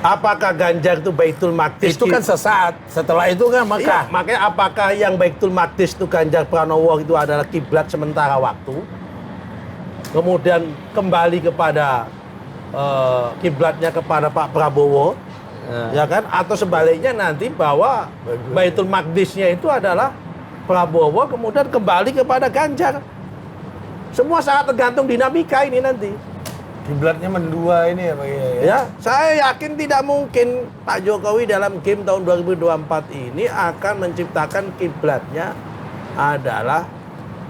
Apakah Ganjar itu Baitul Maqdis? Itu kan sesaat. Setelah itu kan Iya, Mekah. makanya apakah yang Baitul Maqdis itu Ganjar Pranowo itu adalah kiblat sementara waktu? Kemudian kembali kepada kiblatnya kepada Pak Prabowo, ya kan? Atau sebaliknya nanti bahwa Baitul Maqdisnya itu adalah Prabowo, kemudian kembali kepada Ganjar. Semua sangat tergantung dinamika ini nanti. Kiblatnya mendua ini ya Pak Kiai. Ya, saya yakin tidak mungkin Pak Jokowi dalam game tahun 2024 ini akan menciptakan kiblatnya adalah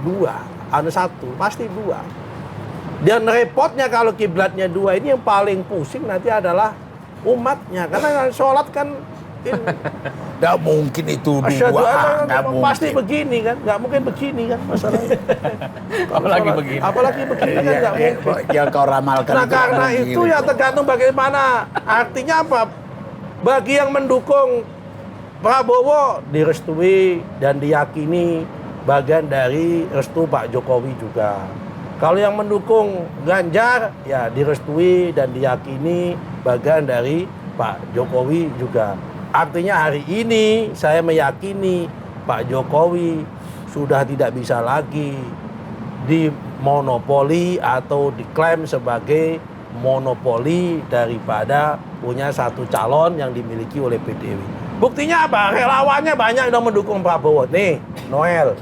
2, ada 1, pasti 2. Dan repotnya kalau kiblatnya 2 ini yang paling pusing nanti adalah umatnya, karena sholat kan ini. Nggak mungkin itu Asyhadu dua. an la Nggak ilaha pasti mungkin. begini kan, nggak mungkin begini kan masalahnya. Apalagi begini. Apalagi begini kan nggak mungkin. Yang kau ramalkan Nah itu karena nggak mungkin itu ya tergantung bagaimana. Artinya apa? Bagi yang mendukung Prabowo direstui dan diyakini bagian dari restu Pak Jokowi juga. Kalau yang mendukung Ganjar ya direstui dan diyakini bagian dari Pak Jokowi juga. Artinya hari ini saya meyakini Pak Jokowi sudah tidak bisa lagi dimonopoli atau diklaim sebagai monopoli daripada punya satu calon yang dimiliki oleh PDW. Buktinya apa? Relawannya banyak yang mendukung Prabowo. Nih, Noel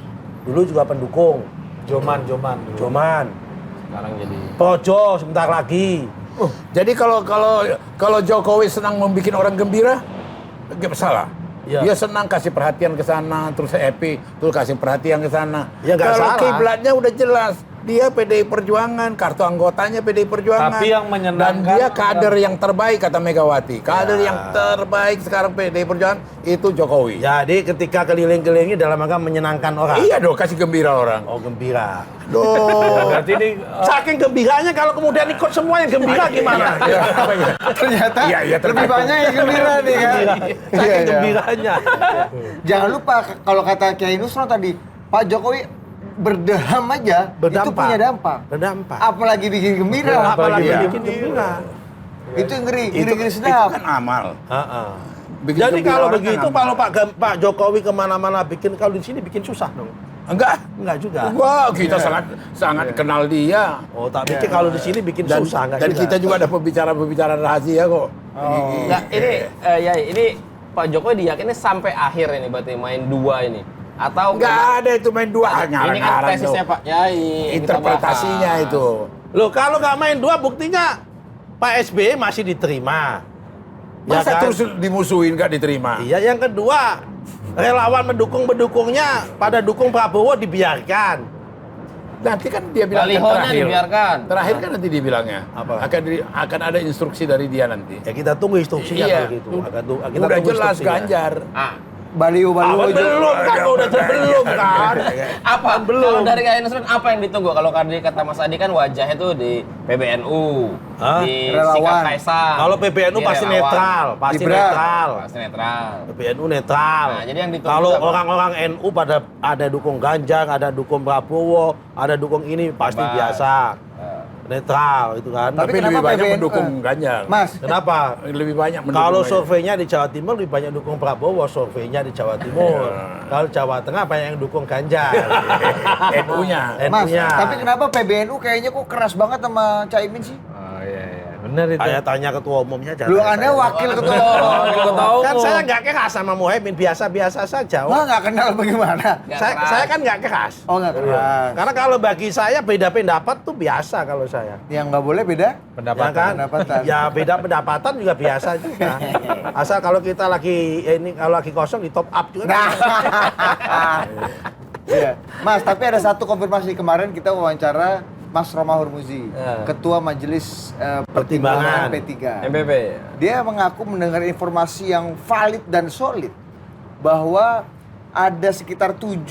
dulu juga pendukung. Joman. Sekarang jadi Projo sebentar lagi. Jadi kalau Jokowi senang membuat orang gembira, nggak masalah. Ya. Dia senang kasih perhatian ke sana, terus happy, terus kasih perhatian ke sana. Ya, nggak Kalau salah. kiblatnya udah jelas, dia PDI Perjuangan, kartu anggotanya PDI Perjuangan. Tapi yang Dan menyenangkan dia kader yang terbaik kata Megawati. Kader Ya. yang terbaik sekarang PDI Perjuangan itu Jokowi. Jadi ketika keliling-kelilingi dalam rangka menyenangkan orang. Iya dong, kasih gembira orang. Oh, gembira. Duh. Berarti ini Saking gembiranya kalau kemudian ikut semua yang gembira gimana? Ternyata Iya, iya, lebih ternyata. banyak yang gembira nih kan. Saking Iya, iya. gembiranya. Jangan lupa kalau kata Kiai Nusron tadi, Pak Jokowi berdeham aja itu Berdampak. punya dampak. Berdampak. Apalagi bikin gembira. Apalagi Iya. bikin gembira. Itu yang ngeri, Itu ngeri sedap. kan amal. Heeh. Bikin Jadi gembira kalau orang begitu kan amal. kalau Pak Jokowi kemana-mana bikin, kalau di sini bikin susah dong. Enggak. Enggak juga. Wah, kita sangat kenal dia. Oh, tak pikir kalau di sini bikin Dan, susah enggak dan juga. kita juga ada pembicaraan rahasia kok. Nah, ini Pak Jokowi diyakini sampai akhir ini berarti main 2 ini. Atau Enggak ada itu main dua ini kan ngarang-ngarang tesisnya tuh. Pak Yai. yang kita Interpretasinya bahas. itu. Loh, kalau nggak main 2 buktinya Pak SBY masih diterima. Ya Masa kan? terus dimusuhin nggak diterima? Iya, yang kedua, relawan pendukungnya pada dukung Prabowo dibiarkan. Nanti kan dia bilang Balihonya dibiarkan. Terakhir kan nanti dibilangnya. Apa? Akan ada instruksi dari dia nanti. Ya kita tunggu instruksinya Iya. kalau gitu. Kita Udah tunggu jelas instruksinya. Ganjar. Ah, Baliho Belum kan, udah belum kan. apa Belum. kalau dari Kiai Nusron apa yang ditunggu? Kalau tadi kata Mas Adi kan wajahnya tuh di PBNU, Hah? di Relawan. Sikap Kaisang. Kalau PBNU di pasti relawan. netral, pasti Gibran. netral. Pasti netral. PBNU netral. Nah, jadi yang ditunggu Kalau apa? orang-orang NU pada ada dukung Ganjar, ada dukung Prabowo, ada dukung ini pasti Bang. biasa. Netral itu kan. Tapi Tapi lebih kenapa banyak PBNU? mendukung Ganjar. Mas, Kenapa? Lebih banyak mendukung Kalau Ganjar. surveinya di Jawa Timur lebih banyak dukung Prabowo, surveinya di Jawa Timur. Kalau Jawa Tengah banyak yang dukung Ganjar. NU-nya. Mas, NU-nya. tapi kenapa PBNU kayaknya kok keras banget sama Caimin sih? Oh iya. Benar itu. Saya tanya ketua umumnya jangan. Lu tanya Anda saya. wakil ketua Betul. Kan saya nggak keras sama Muhaimin, biasa-biasa saja. Wah, nggak kenal bagaimana? Nggak Saya, keras. saya kan nggak keras. Oh, nggak keras. Karena kalau bagi saya beda pendapat tuh biasa kalau saya. Yang nggak boleh beda? Ya kan? Pendapatan. Ya beda pendapatan juga biasa juga. Asal kalau kita lagi kalau lagi kosong di top up juga. Nah. Iya. Mas, tapi ada satu konfirmasi kemarin kita wawancara Mas Roma Hurmuzi, Ketua Majelis Pertimbangan P3. MPP. Dia mengaku mendengar informasi yang valid dan solid bahwa ada sekitar 7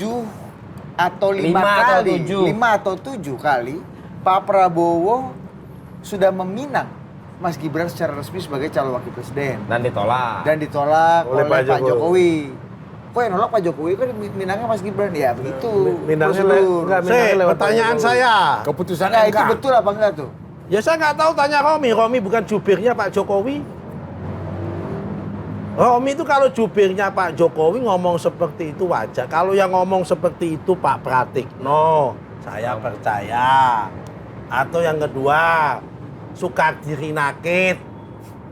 atau 5 5 atau kali, 7. 5 atau 7 kali Pak Prabowo sudah meminang Mas Gibran secara resmi sebagai calon wakil presiden Dan ditolak. oleh Pak Jokowi. Kok yang nolak Pak Jokowi kan minangnya Mas Gibran ya begitu. Minangnya prosedur. lewat pertanyaan Pak saya. Keputusan Nah, MK. itu betul apa enggak tuh? Ya saya nggak tahu, tanya Romi. Romi bukan jubirnya Pak Jokowi. Romi itu kalau jubirnya Pak Jokowi ngomong seperti itu wajar. Kalau yang ngomong seperti itu Pak Pratikno, saya percaya. Atau yang kedua, Sukadiri Nakit,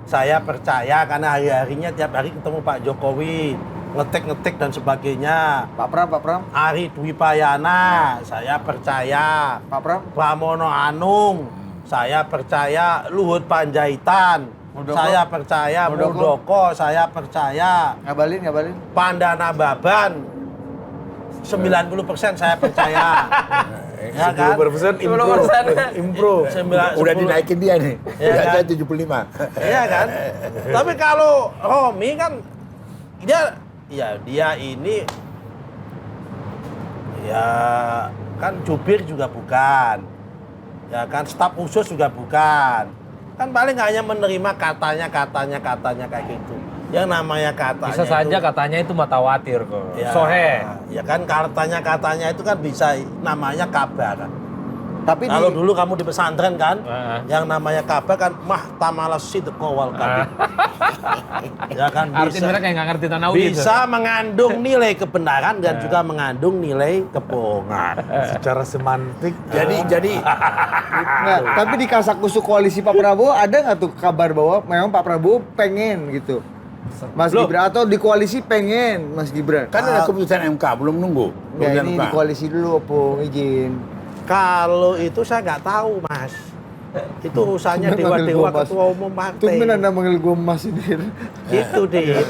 saya percaya karena hari-harinya tiap hari ketemu Pak Jokowi, ngetik dan sebagainya. Pak Pram. Ari Dwi Payana, saya percaya. Pak Pram. Pramono Anung, saya percaya. Luhut Panjaitan, Muldoko. saya percaya. Muldoko, saya percaya. Ngabalin. Pandana Baban, 90% saya percaya. Ya kan? 10% Improve. Udah dinaikin dia nih. Iya kan? Saya 75. Iya kan? Tapi kalau Romi kan dia ini ya kan jubir juga bukan. Ya kan, staf khusus juga bukan. Kan paling hanya menerima katanya kayak gitu. Yang namanya katanya Bisa saja katanya itu matawatir kok. ya, Sohe. ya kan katanya itu kan bisa namanya kabar. Tapi Kalau dulu kamu di pesantren kan, yang namanya kabar kan mahtamala sidqa wal kadhib. Ya kan Artinya mereka yang nggak ngerti Tanawi itu. bisa mengandung nilai kebenaran dan juga mengandung nilai kebohongan. secara semantik. Jadi Nah, tapi di kasakusuk koalisi Pak Prabowo ada nggak tuh kabar bahwa memang Pak Prabowo pengen gitu Mas Gibran, atau di koalisi pengen Mas Gibran? kan ada keputusan MK, belum nunggu. Ya Keputusan ini MK. di koalisi dulu, Opung, izin. Kalau itu saya nggak tahu, Mas. Itu urusannya dewa-dewa ketua umum partai. Tumben Anda manggil gue Mas ini. Gitu, Dit.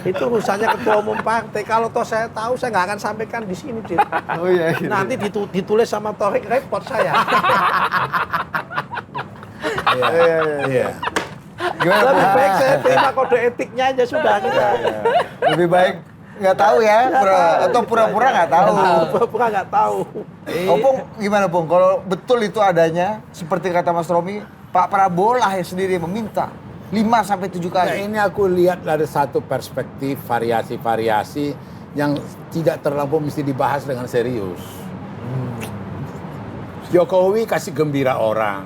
Itu urusannya ketua umum partai. Kalau toh saya tahu, saya nggak akan sampaikan di sini, Dit. Oh iya. Gitu. Nanti ditulis sama Torik, repot saya. Iya. Gimana? Lebih Pak? baik saya terima kode etiknya aja sudah. Lebih baik nggak tahu ya, atau pura-pura nggak tahu. Pura-pura nggak tahu. Opung gimana, Pung? Kalau betul itu adanya, seperti kata Mas Romi, Pak Prabowo lah yang sendiri meminta 5-7 Nah, kali. ini aku lihat dari satu perspektif variasi-variasi yang tidak terlampau mesti dibahas dengan serius. Jokowi kasih gembira orang.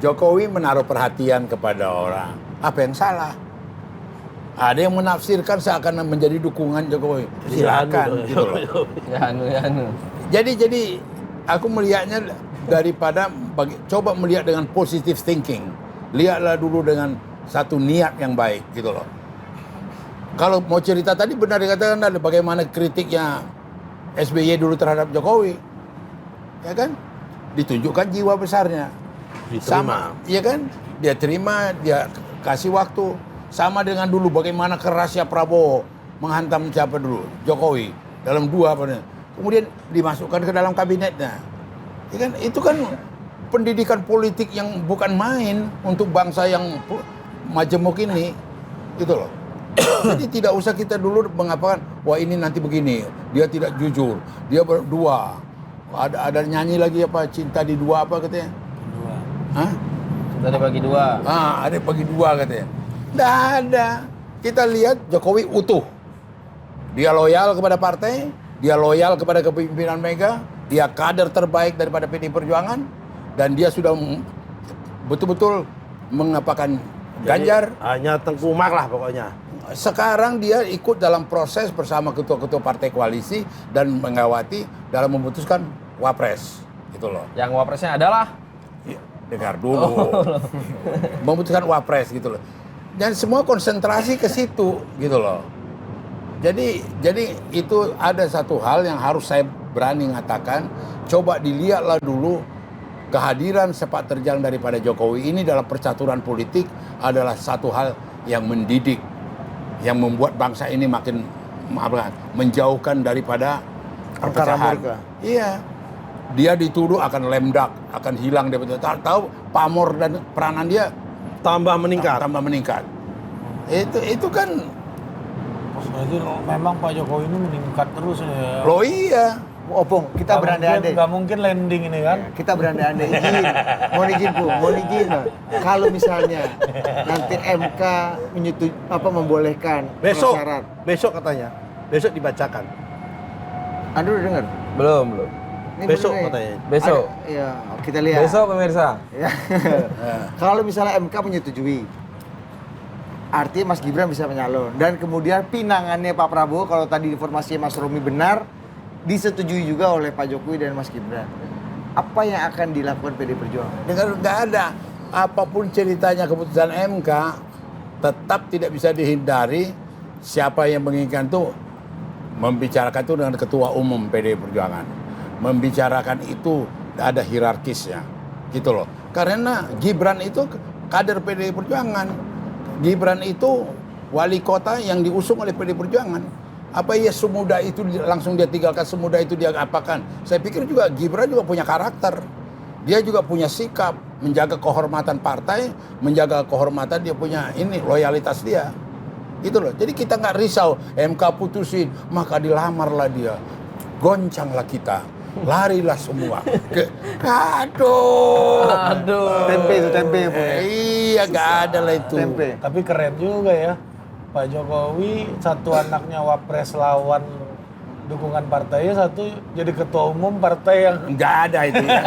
Jokowi menaruh perhatian kepada orang. Apa yang salah? Ada yang menafsirkan seakan menjadi dukungan Jokowi. Silakan gitu loh. Ya anu. Jadi aku melihatnya daripada coba melihat dengan positive thinking. Lihatlah dulu dengan satu niat yang baik gitu loh. Kalau mau cerita tadi benar dikatakan ada bagaimana kritiknya SBY dulu terhadap Jokowi. Ya kan? Ditunjukkan jiwa besarnya. Sama, ya kan? Dia terima, dia kasih waktu. Sama dengan dulu bagaimana kerasnya Prabowo menghantam siapa dulu? Jokowi dalam 2 apa. Kemudian dimasukkan ke dalam kabinetnya. Ya kan? Itu kan pendidikan politik yang bukan main untuk bangsa yang majemuk ini. Gitu loh. Jadi tidak usah kita dulu mengatakan wah ini nanti begini, dia tidak jujur, dia berdua. Ada nyanyi lagi apa cinta di 2 apa katanya? Hah? Kita dibagi 2. Ada bagi 2 katanya. Nggak ada. Kita lihat Jokowi utuh. Dia loyal kepada partai, dia loyal kepada kepemimpinan Mega, dia kader terbaik daripada PD Perjuangan, dan dia sudah betul-betul mengapakan Ganjar. Jadi, hanya tengkumak lah pokoknya. Sekarang dia ikut dalam proses bersama ketua-ketua partai koalisi dan mengawati dalam memutuskan wapres. Gitu loh. Yang wapresnya adalah Ya, dengar dulu. Memutuskan wapres gitu loh. Dan semua konsentrasi ke situ gitu loh. Jadi itu ada satu hal yang harus saya berani mengatakan, coba dilihatlah dulu kehadiran sepak terjang daripada Jokowi ini dalam percaturan politik adalah satu hal yang mendidik, yang membuat bangsa ini makin menjauhkan daripada perpecahan. Iya. Dia dituduh akan lemdak, akan hilang dia betul. Tahu pamor dan peranan dia Tambah meningkat. Itu kan Jadi memang Pak Jokowi ini meningkat terus ya. loh iya. Opung, kita berandai-andai. Nggak mungkin landing ini kan. Kita berandai-andai izin. Mohon izin. Pak. Kalau misalnya nanti MK membolehkan Besok, prasyarat. besok katanya. Besok dibacakan. Anda udah dengar? Belum. Ini Besok bener nih. katanya. Besok. Ya, kita lihat. Besok pemirsa. Ya. Kalau misalnya MK menyetujui, artinya Mas Gibran bisa menyalon. Dan kemudian pinangannya Pak Prabowo, kalau tadi informasinya Mas Romi benar, disetujui juga oleh Pak Jokowi dan Mas Gibran. Apa yang akan dilakukan PD Perjuangan? Dengan nggak ada apapun ceritanya keputusan MK, tetap tidak bisa dihindari siapa yang menginginkan itu membicarakan itu dengan ketua umum PD Perjuangan. Membicarakan itu ada hierarkisnya, gitu loh. Karena Gibran itu kader PD Perjuangan. Gibran itu wali kota yang diusung oleh PD Perjuangan. Apa iya semudah itu langsung dia tinggalkan, semudah itu dia apakan? Saya pikir juga Gibran juga punya karakter. Dia juga punya sikap, menjaga kehormatan partai, menjaga kehormatan dia punya ini, loyalitas dia. Gitu loh. Jadi kita nggak risau, MK putusin, maka dilamarlah dia. Goncanglah kita. Larilah semua. Aduh. Tempe itu, tempe. Iya, nggak ada lah itu. Tempe. Tapi keren juga ya. Pak Jokowi satu anaknya wapres lawan dukungan partainya, satu jadi ketua umum partai yang Nggak ada itu ya.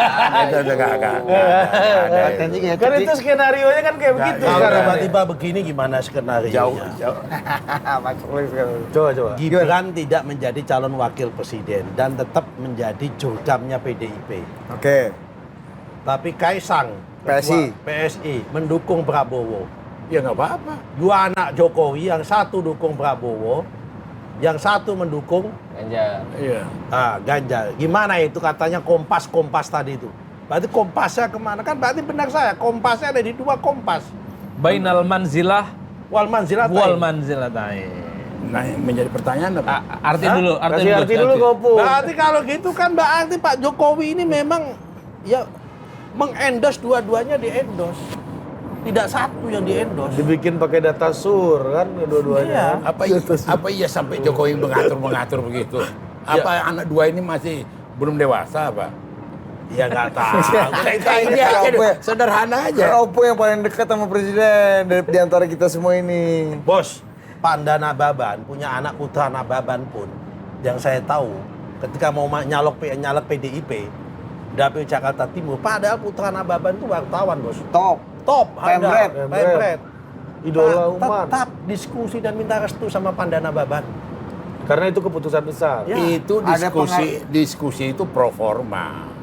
Itu nggak ada. kan itu skenario nya kan kayak begitu. Kalau sekarang. tiba-tiba begini gimana skenario? Jauh. Coba. Gibran tidak menjadi calon wakil presiden dan tetap menjadi jurdamnya PDIP. Oke. Tapi Kaisang, PSI. ketua PSI mendukung Prabowo. Ya nggak apa-apa. Dua anak Jokowi, yang satu dukung Prabowo, yang satu mendukung Ganjar. Iya. Ganjar. Gimana itu katanya kompas tadi itu? Berarti kompasnya kemana? Kan berarti benar saya, kompasnya ada di dua kompas. Bainal manzilah Wal manzilatain. wal manzilatain. Nah, yang menjadi pertanyaan apa? Arti dulu, Kasih arti dulu Kopung. Berarti kalau gitu kan berarti Pak Jokowi ini memang ya mengendorse dua-duanya di-endorse. Tidak satu yang di-endorse. Dibikin pakai data sur kan dua-duanya. Apa iya sampai Jokowi mengatur begitu? Apa anak dua ini masih belum dewasa apa? Ya nggak tahu. Ini aja sederhana aja. Opung yang paling dekat sama presiden di antara kita semua ini. Bos, Panda Nababan punya anak putra Nababan pun yang saya tahu ketika mau nyalek PDIP dapil Jakarta Timur, padahal putra Nababan itu wartawan, Bos. Top, ada. Pemret. Idola umat. Tetap diskusi dan minta restu sama Panda Nababan. Karena itu keputusan besar. Ya. Itu Ada diskusi itu pro forma.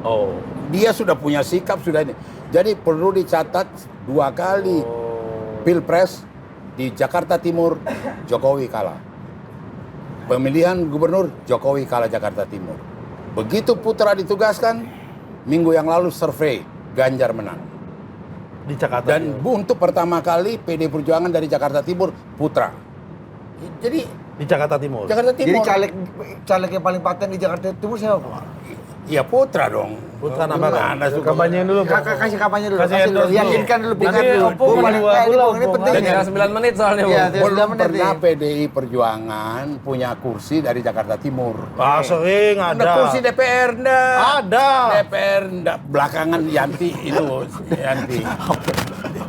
Oh. Dia sudah punya sikap sudah ini. Jadi perlu dicatat 2 kali Pilpres di Jakarta Timur Jokowi kalah. Pemilihan gubernur Jokowi kalah Jakarta Timur. Begitu putra ditugaskan, minggu yang lalu survei Ganjar menang. Di Jakarta Dan Timur. untuk pertama kali PD Perjuangan dari Jakarta Timur putra. Jadi Di Jakarta Timur. Jakarta Jadi Timur. caleg yang paling paten di Jakarta Timur siapa, Pak? Iya putra dong. Putra Nababan. Gimana suka- Kampanye dulu. Pak. Kasih kampanye dulu, Kasih kasih dulu. endorse dulu. Yakinkan dulu, Nanti pingat dulu. Opung Ini dua paling- bulan, ini Opung. penting. Dan tinggal 9 menit soalnya, Iya, Bu. tinggal 9 Belum menit pernah nih. PDI Perjuangan punya kursi dari Jakarta Timur. Sering ada. Ada kursi DPR enggak? Ada. DPR enggak, belakangan Yanti itu Yanti.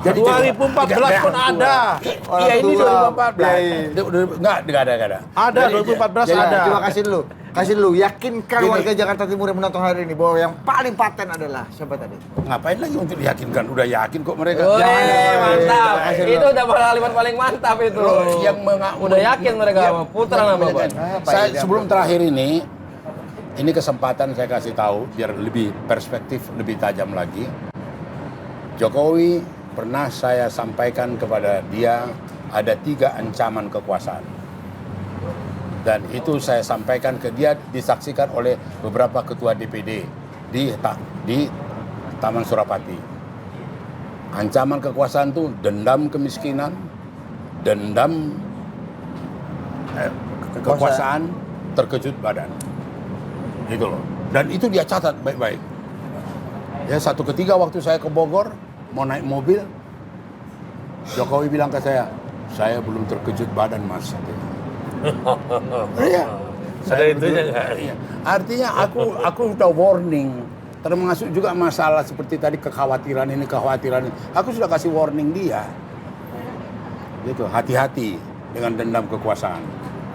2014 pun ada. Iya ini Orang tua. 2014. Iya. Enggak ada. Ada, 2014 ada. Coba kasih dulu. Kasih dulu, yakinkan warga Jakarta Timur yang menonton hari ini bahwa yang paling paten adalah siapa tadi? Ngapain lagi untuk diyakinkan? Udah yakin kok mereka. Woi, mantap. Kasih Itu dulu. udah kalimat paling mantap itu. Loh, yang Udah yakin mereka sama putra Nababan. Saya sebelum terakhir ini kesempatan saya kasih tahu biar lebih perspektif lebih tajam lagi. Jokowi pernah saya sampaikan kepada dia ada 3 ancaman kekuasaan. Dan itu saya sampaikan ke dia, disaksikan oleh beberapa ketua DPD di Taman Surapati. Ancaman kekuasaan itu dendam kemiskinan, dendam kekuasaan, terkejut badan. Gitu loh. Dan itu dia catat baik-baik. Ya, satu ketika waktu saya ke Bogor, mau naik mobil, Jokowi bilang ke saya belum terkejut badan, Mas. Iya. Ada itunya nggak? Iya. Artinya aku sudah warning, termasuk juga masalah seperti tadi kekhawatiran ini. Aku sudah kasih warning dia. Gitu, hati-hati dengan dendam kekuasaan.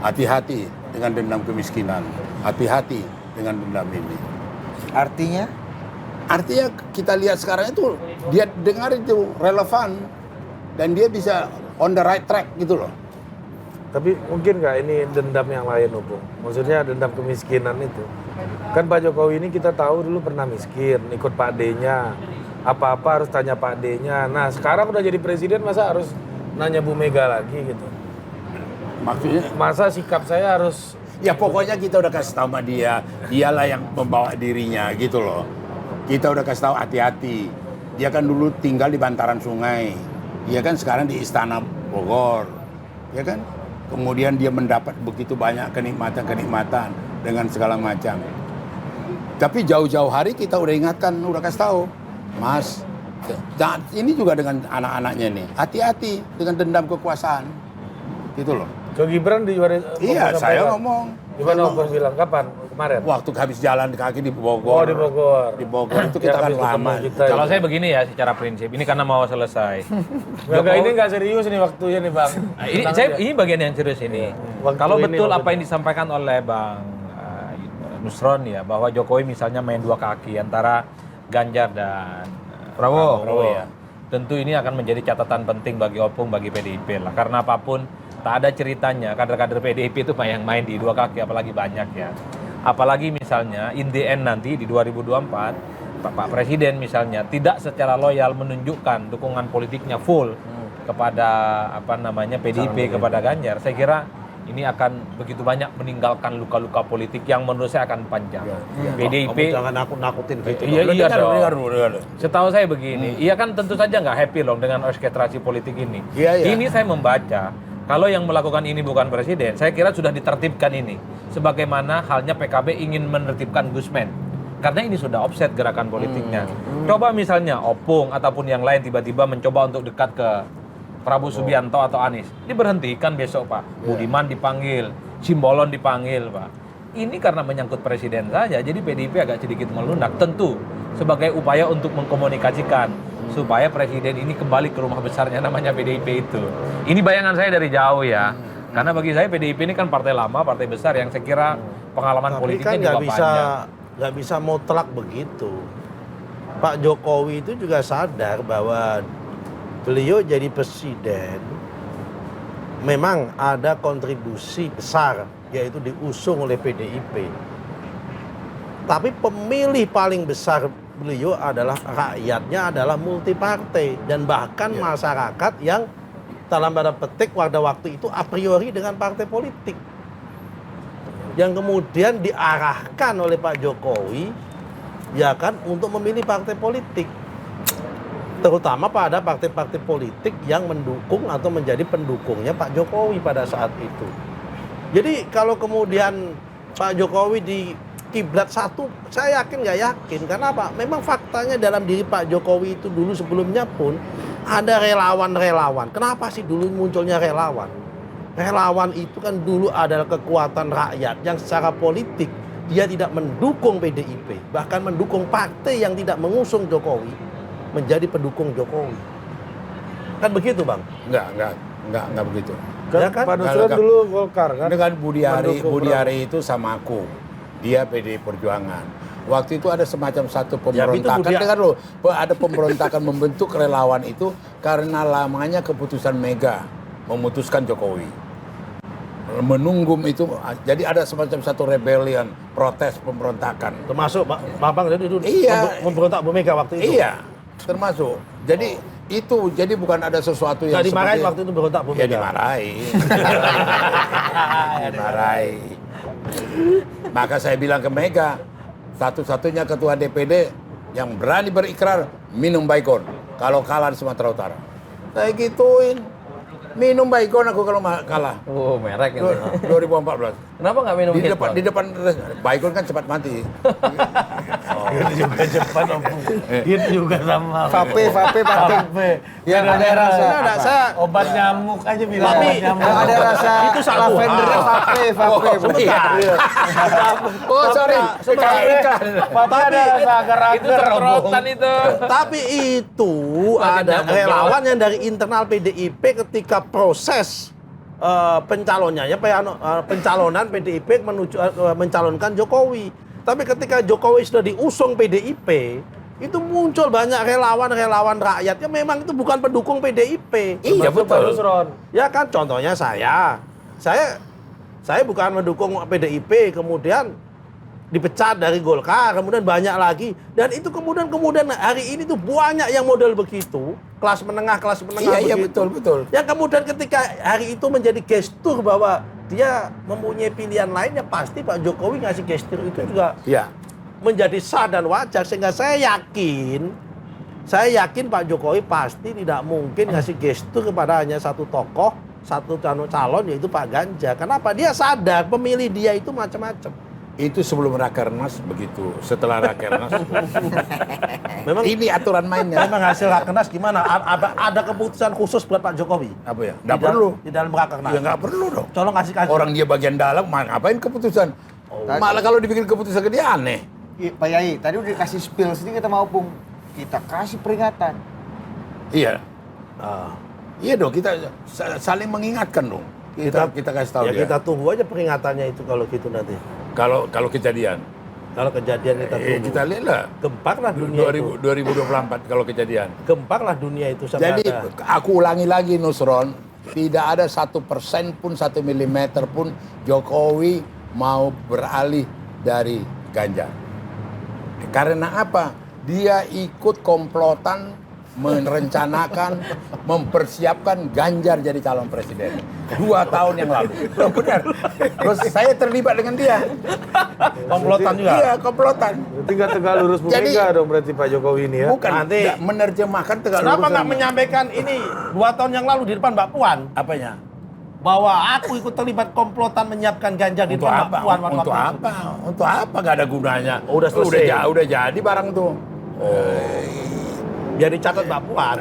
Hati-hati dengan dendam kemiskinan. Hati-hati dengan dendam ini. Artinya Kita lihat sekarang itu dia dengar itu relevan dan dia bisa on the right track gitu loh. Tapi mungkin nggak ini dendam yang lain, Opung? Maksudnya dendam kemiskinan itu. Kan Pak Jokowi ini kita tahu dulu pernah miskin, ikut Pak D-nya. Apa-apa harus tanya Pak D-nya. Nah sekarang udah jadi presiden masa harus nanya Bu Mega lagi gitu? Maksudnya? Masa sikap saya harus... Ya pokoknya kita udah kasih tahu sama dia, dialah yang membawa dirinya gitu loh. Kita udah kasih tahu hati-hati. Dia kan dulu tinggal di bantaran sungai. Dia kan sekarang di Istana Bogor. Ya kan? Kemudian dia mendapat begitu banyak kenikmatan dengan segala macam. Tapi jauh-jauh hari kita udah ingatkan, udah kasih tahu. Mas, ini juga dengan anak-anaknya nih. Hati-hati dengan dendam kekuasaan. Gitu loh. Ke Gibran di Iya, saya ngomong. Gimana Opung bilang? Kapan? Kemarin? Waktu habis jalan kaki di Bogor. Oh, di Bogor. Di Bogor itu kita kan habis lama. ketemu kita. Kalau saya begini ya secara prinsip, ini karena mau selesai. Enggak, ini nggak serius ini waktunya nih Bang. Ini bagian yang serius ini. Waktu Kalau ini betul apa maksudnya. yang disampaikan oleh Bang Nusron ya, bahwa Jokowi misalnya main dua kaki antara Ganjar dan Prabowo ya. Tentu ini akan menjadi catatan penting bagi Opung, bagi PDIP lah. Karena apapun tak ada ceritanya kader-kader PDIP itu yang main di dua kaki, apalagi banyak ya. Apalagi misalnya in the end nanti di 2024 Pak Presiden misalnya tidak secara loyal menunjukkan dukungan politiknya full kepada PDIP, kepada Ganjar. Saya kira ini akan begitu banyak meninggalkan luka-luka politik yang menurut saya akan panjang. PDIP Kamu jangan nakut-nakutin gitu. Iya Dengar. Setahu saya begini, iya kan tentu saja nggak happy loh dengan orkestrasi politik ini. Iya. Ini saya membaca, kalau yang melakukan ini bukan presiden, saya kira sudah ditertibkan ini. Sebagaimana halnya PKB ingin menertibkan Gusmen. Karena ini sudah offset gerakan politiknya. Coba misalnya Opung ataupun yang lain tiba-tiba mencoba untuk dekat ke Prabowo Subianto atau Anies. Diberhentikan besok Pak. Budiman dipanggil, Simbolon dipanggil Pak. Ini karena menyangkut presiden saja, jadi PDIP agak sedikit melunak. Tentu sebagai upaya untuk mengkomunikasikan supaya presiden ini kembali ke rumah besarnya namanya PDIP itu. Ini bayangan saya dari jauh ya. Karena bagi saya PDIP ini kan partai lama, partai besar yang saya kira pengalaman Tapi politiknya kan juga panjang. nggak bisa mutlak begitu. Pak Jokowi itu juga sadar bahwa beliau jadi presiden memang ada kontribusi besar, yaitu diusung oleh PDIP. Tapi pemilih paling besar beliau adalah rakyatnya, adalah multipartai dan bahkan masyarakat yang dalam tanda petik pada waktu itu a priori dengan partai politik, yang kemudian diarahkan oleh Pak Jokowi ya kan untuk memilih partai politik, terutama pada partai-partai politik yang mendukung atau menjadi pendukungnya Pak Jokowi pada saat itu. Jadi kalau kemudian Pak Jokowi di kiblat satu, saya yakin nggak yakin. Karena apa? Memang faktanya dalam diri Pak Jokowi itu dulu sebelumnya pun ada relawan-relawan. Kenapa sih dulu munculnya relawan? Relawan itu kan dulu adalah kekuatan rakyat yang secara politik dia tidak mendukung PDIP, bahkan mendukung partai yang tidak mengusung Jokowi menjadi pendukung Jokowi. Kan begitu, Bang? Enggak begitu. Ya kan? Pak Nusron dulu Golkar kan? Dengan Budiari Mendukung itu sama aku. Dia PDI Perjuangan. Waktu itu ada semacam satu Ya, itu pemberontakan. Budiari. Dengar loh, ada pemberontakan membentuk relawan itu karena lamanya keputusan Mega memutuskan Jokowi. Menunggu itu, jadi ada semacam satu rebellion, protes pemberontakan. Termasuk Bang itu Iya. memberontak Bu Mega waktu itu. Iya, termasuk. Jadi itu, jadi bukan ada sesuatu yang Nggak dimarahin waktu itu berontak Bu Ya Mega. dimarahi. Dimarahi. Maka saya bilang ke Mega, satu-satunya ketua DPD yang berani berikrar minum Baygon kalau kalah di Sumatera Utara. Saya gituin. Minum Baygon aku kalau kalah. Oh, merek itu. 2014. Kenapa nggak minum Di Hitler? depan Baygon kan cepat mati. Itu juga Jepang, itu juga sama. Vape penting. Yang ada rasa Ada saya Obat nyamuk aja bilang Tapi obat nyamuk. yang ada rasa Itu salah lavendernya vape. Oh sorry, kayak iklan. Tapi ada rasa agar-agar. Itu terobosan itu. Tapi itu ada relawan yang dari internal PDIP ketika proses pencalonan PDIP mencalonkan Jokowi. Tapi ketika Jokowi sudah diusung PDIP, itu muncul banyak relawan rakyat yang memang itu bukan pendukung PDIP. Iya betul. Ya kan contohnya saya bukan mendukung PDIP, kemudian dipecat dari Golkar, kemudian banyak lagi, dan itu kemudian hari ini tuh banyak yang model begitu, kelas menengah Iya begitu. betul. Yang kemudian ketika hari itu menjadi gestur bahwa dia mempunyai pilihan lain, ya pasti Pak Jokowi ngasih gestur itu juga Iya. menjadi sah dan wajar, sehingga saya yakin Pak Jokowi pasti tidak mungkin ngasih gestur kepada hanya satu tokoh, satu calon, yaitu Pak Ganjar. Kenapa? Dia sadar pemilih dia itu macam-macam. Itu sebelum Rakernas begitu. Setelah Rakernas, Memang ini aturan mainnya. memang hasil Rakernas gimana? Ada keputusan khusus buat Pak Jokowi? Apa ya? Nggak perlu. Di dalam Rakernas. Ya nggak perlu dong. Colong kasih. Orang dia bagian dalam, ngapain keputusan? Malah kalau dibikin keputusan ke dia aneh. Pak Yai, tadi udah dikasih spill sedikit sama Opung. Kita kasih peringatan. Iya. Ah. Iya dong, kita saling mengingatkan dong. Kita kasih tahu Ya dia. kita tunggu aja peringatannya itu kalau gitu nanti. Kalau kejadian. Kalau kejadian kita tunggu. Kita lihatlah. Gemparlah dunia itu. 2024 kalau kejadian. Gemparlah dunia itu sampai Jadi ada. aku ulangi lagi Nusron, tidak ada 1% pun 1 milimeter pun Jokowi mau beralih dari Ganjar. Karena apa? Dia ikut komplotan merencanakan, mempersiapkan Ganjar jadi calon presiden 2 tahun yang lalu. Benar. Terus saya terlibat dengan dia. Komplotan juga. Iya, komplotan. Berarti nggak tegak lurus Bu Jadi- Mega dong berarti Pak Jokowi ini ya. Bukan, Nanti- nggak menerjemahkan tegak Kenapa lurus nggak sama- menyampaikan ini 2 tahun yang lalu di depan Mbak Puan? Apanya? Bahwa aku ikut terlibat komplotan menyiapkan Ganjar di Untuk depan apa? Mbak Puan. Untuk apa? Untuk apa? Gak ada gunanya. Udah selesai. Udah jadi barang tuh. Biar dicatat Mbak Puan.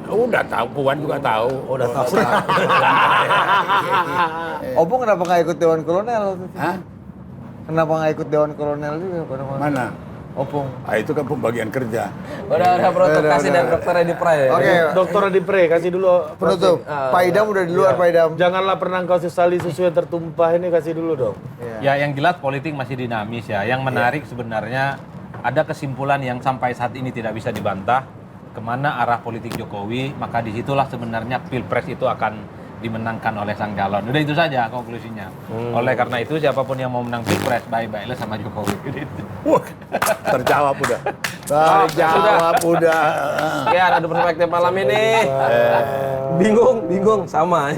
Udah tahu, Puan juga tahu. Udah tahu. Opung kenapa nggak ikut Dewan Kolonel? Hah? Kenapa nggak ikut Dewan Kolonel juga? Mana? Opung. Itu kan pembagian kerja. Udah bro, kasih dari Dr. Edi Pray. Oke, Dokter Adi Pre, kasih dulu. penutup. Pak Idam udah di luar, Iya. Pak Idam. Janganlah pernah engkau sesali susu yang tertumpah, ini kasih dulu dong. Ya yang jelas politik masih dinamis ya. Yang menarik sebenarnya ada kesimpulan yang sampai saat ini tidak bisa dibantah. Kemana arah politik Jokowi, maka disitulah sebenarnya Pilpres itu akan dimenangkan oleh sang calon. Udah itu saja konklusinya. Oleh karena itu siapapun yang mau menang Pilpres, baik-baiklah sama Jokowi. Wah, terjawab udah. Terjawab udah. Sekian ada perspektif malam ini. Bingung, sama.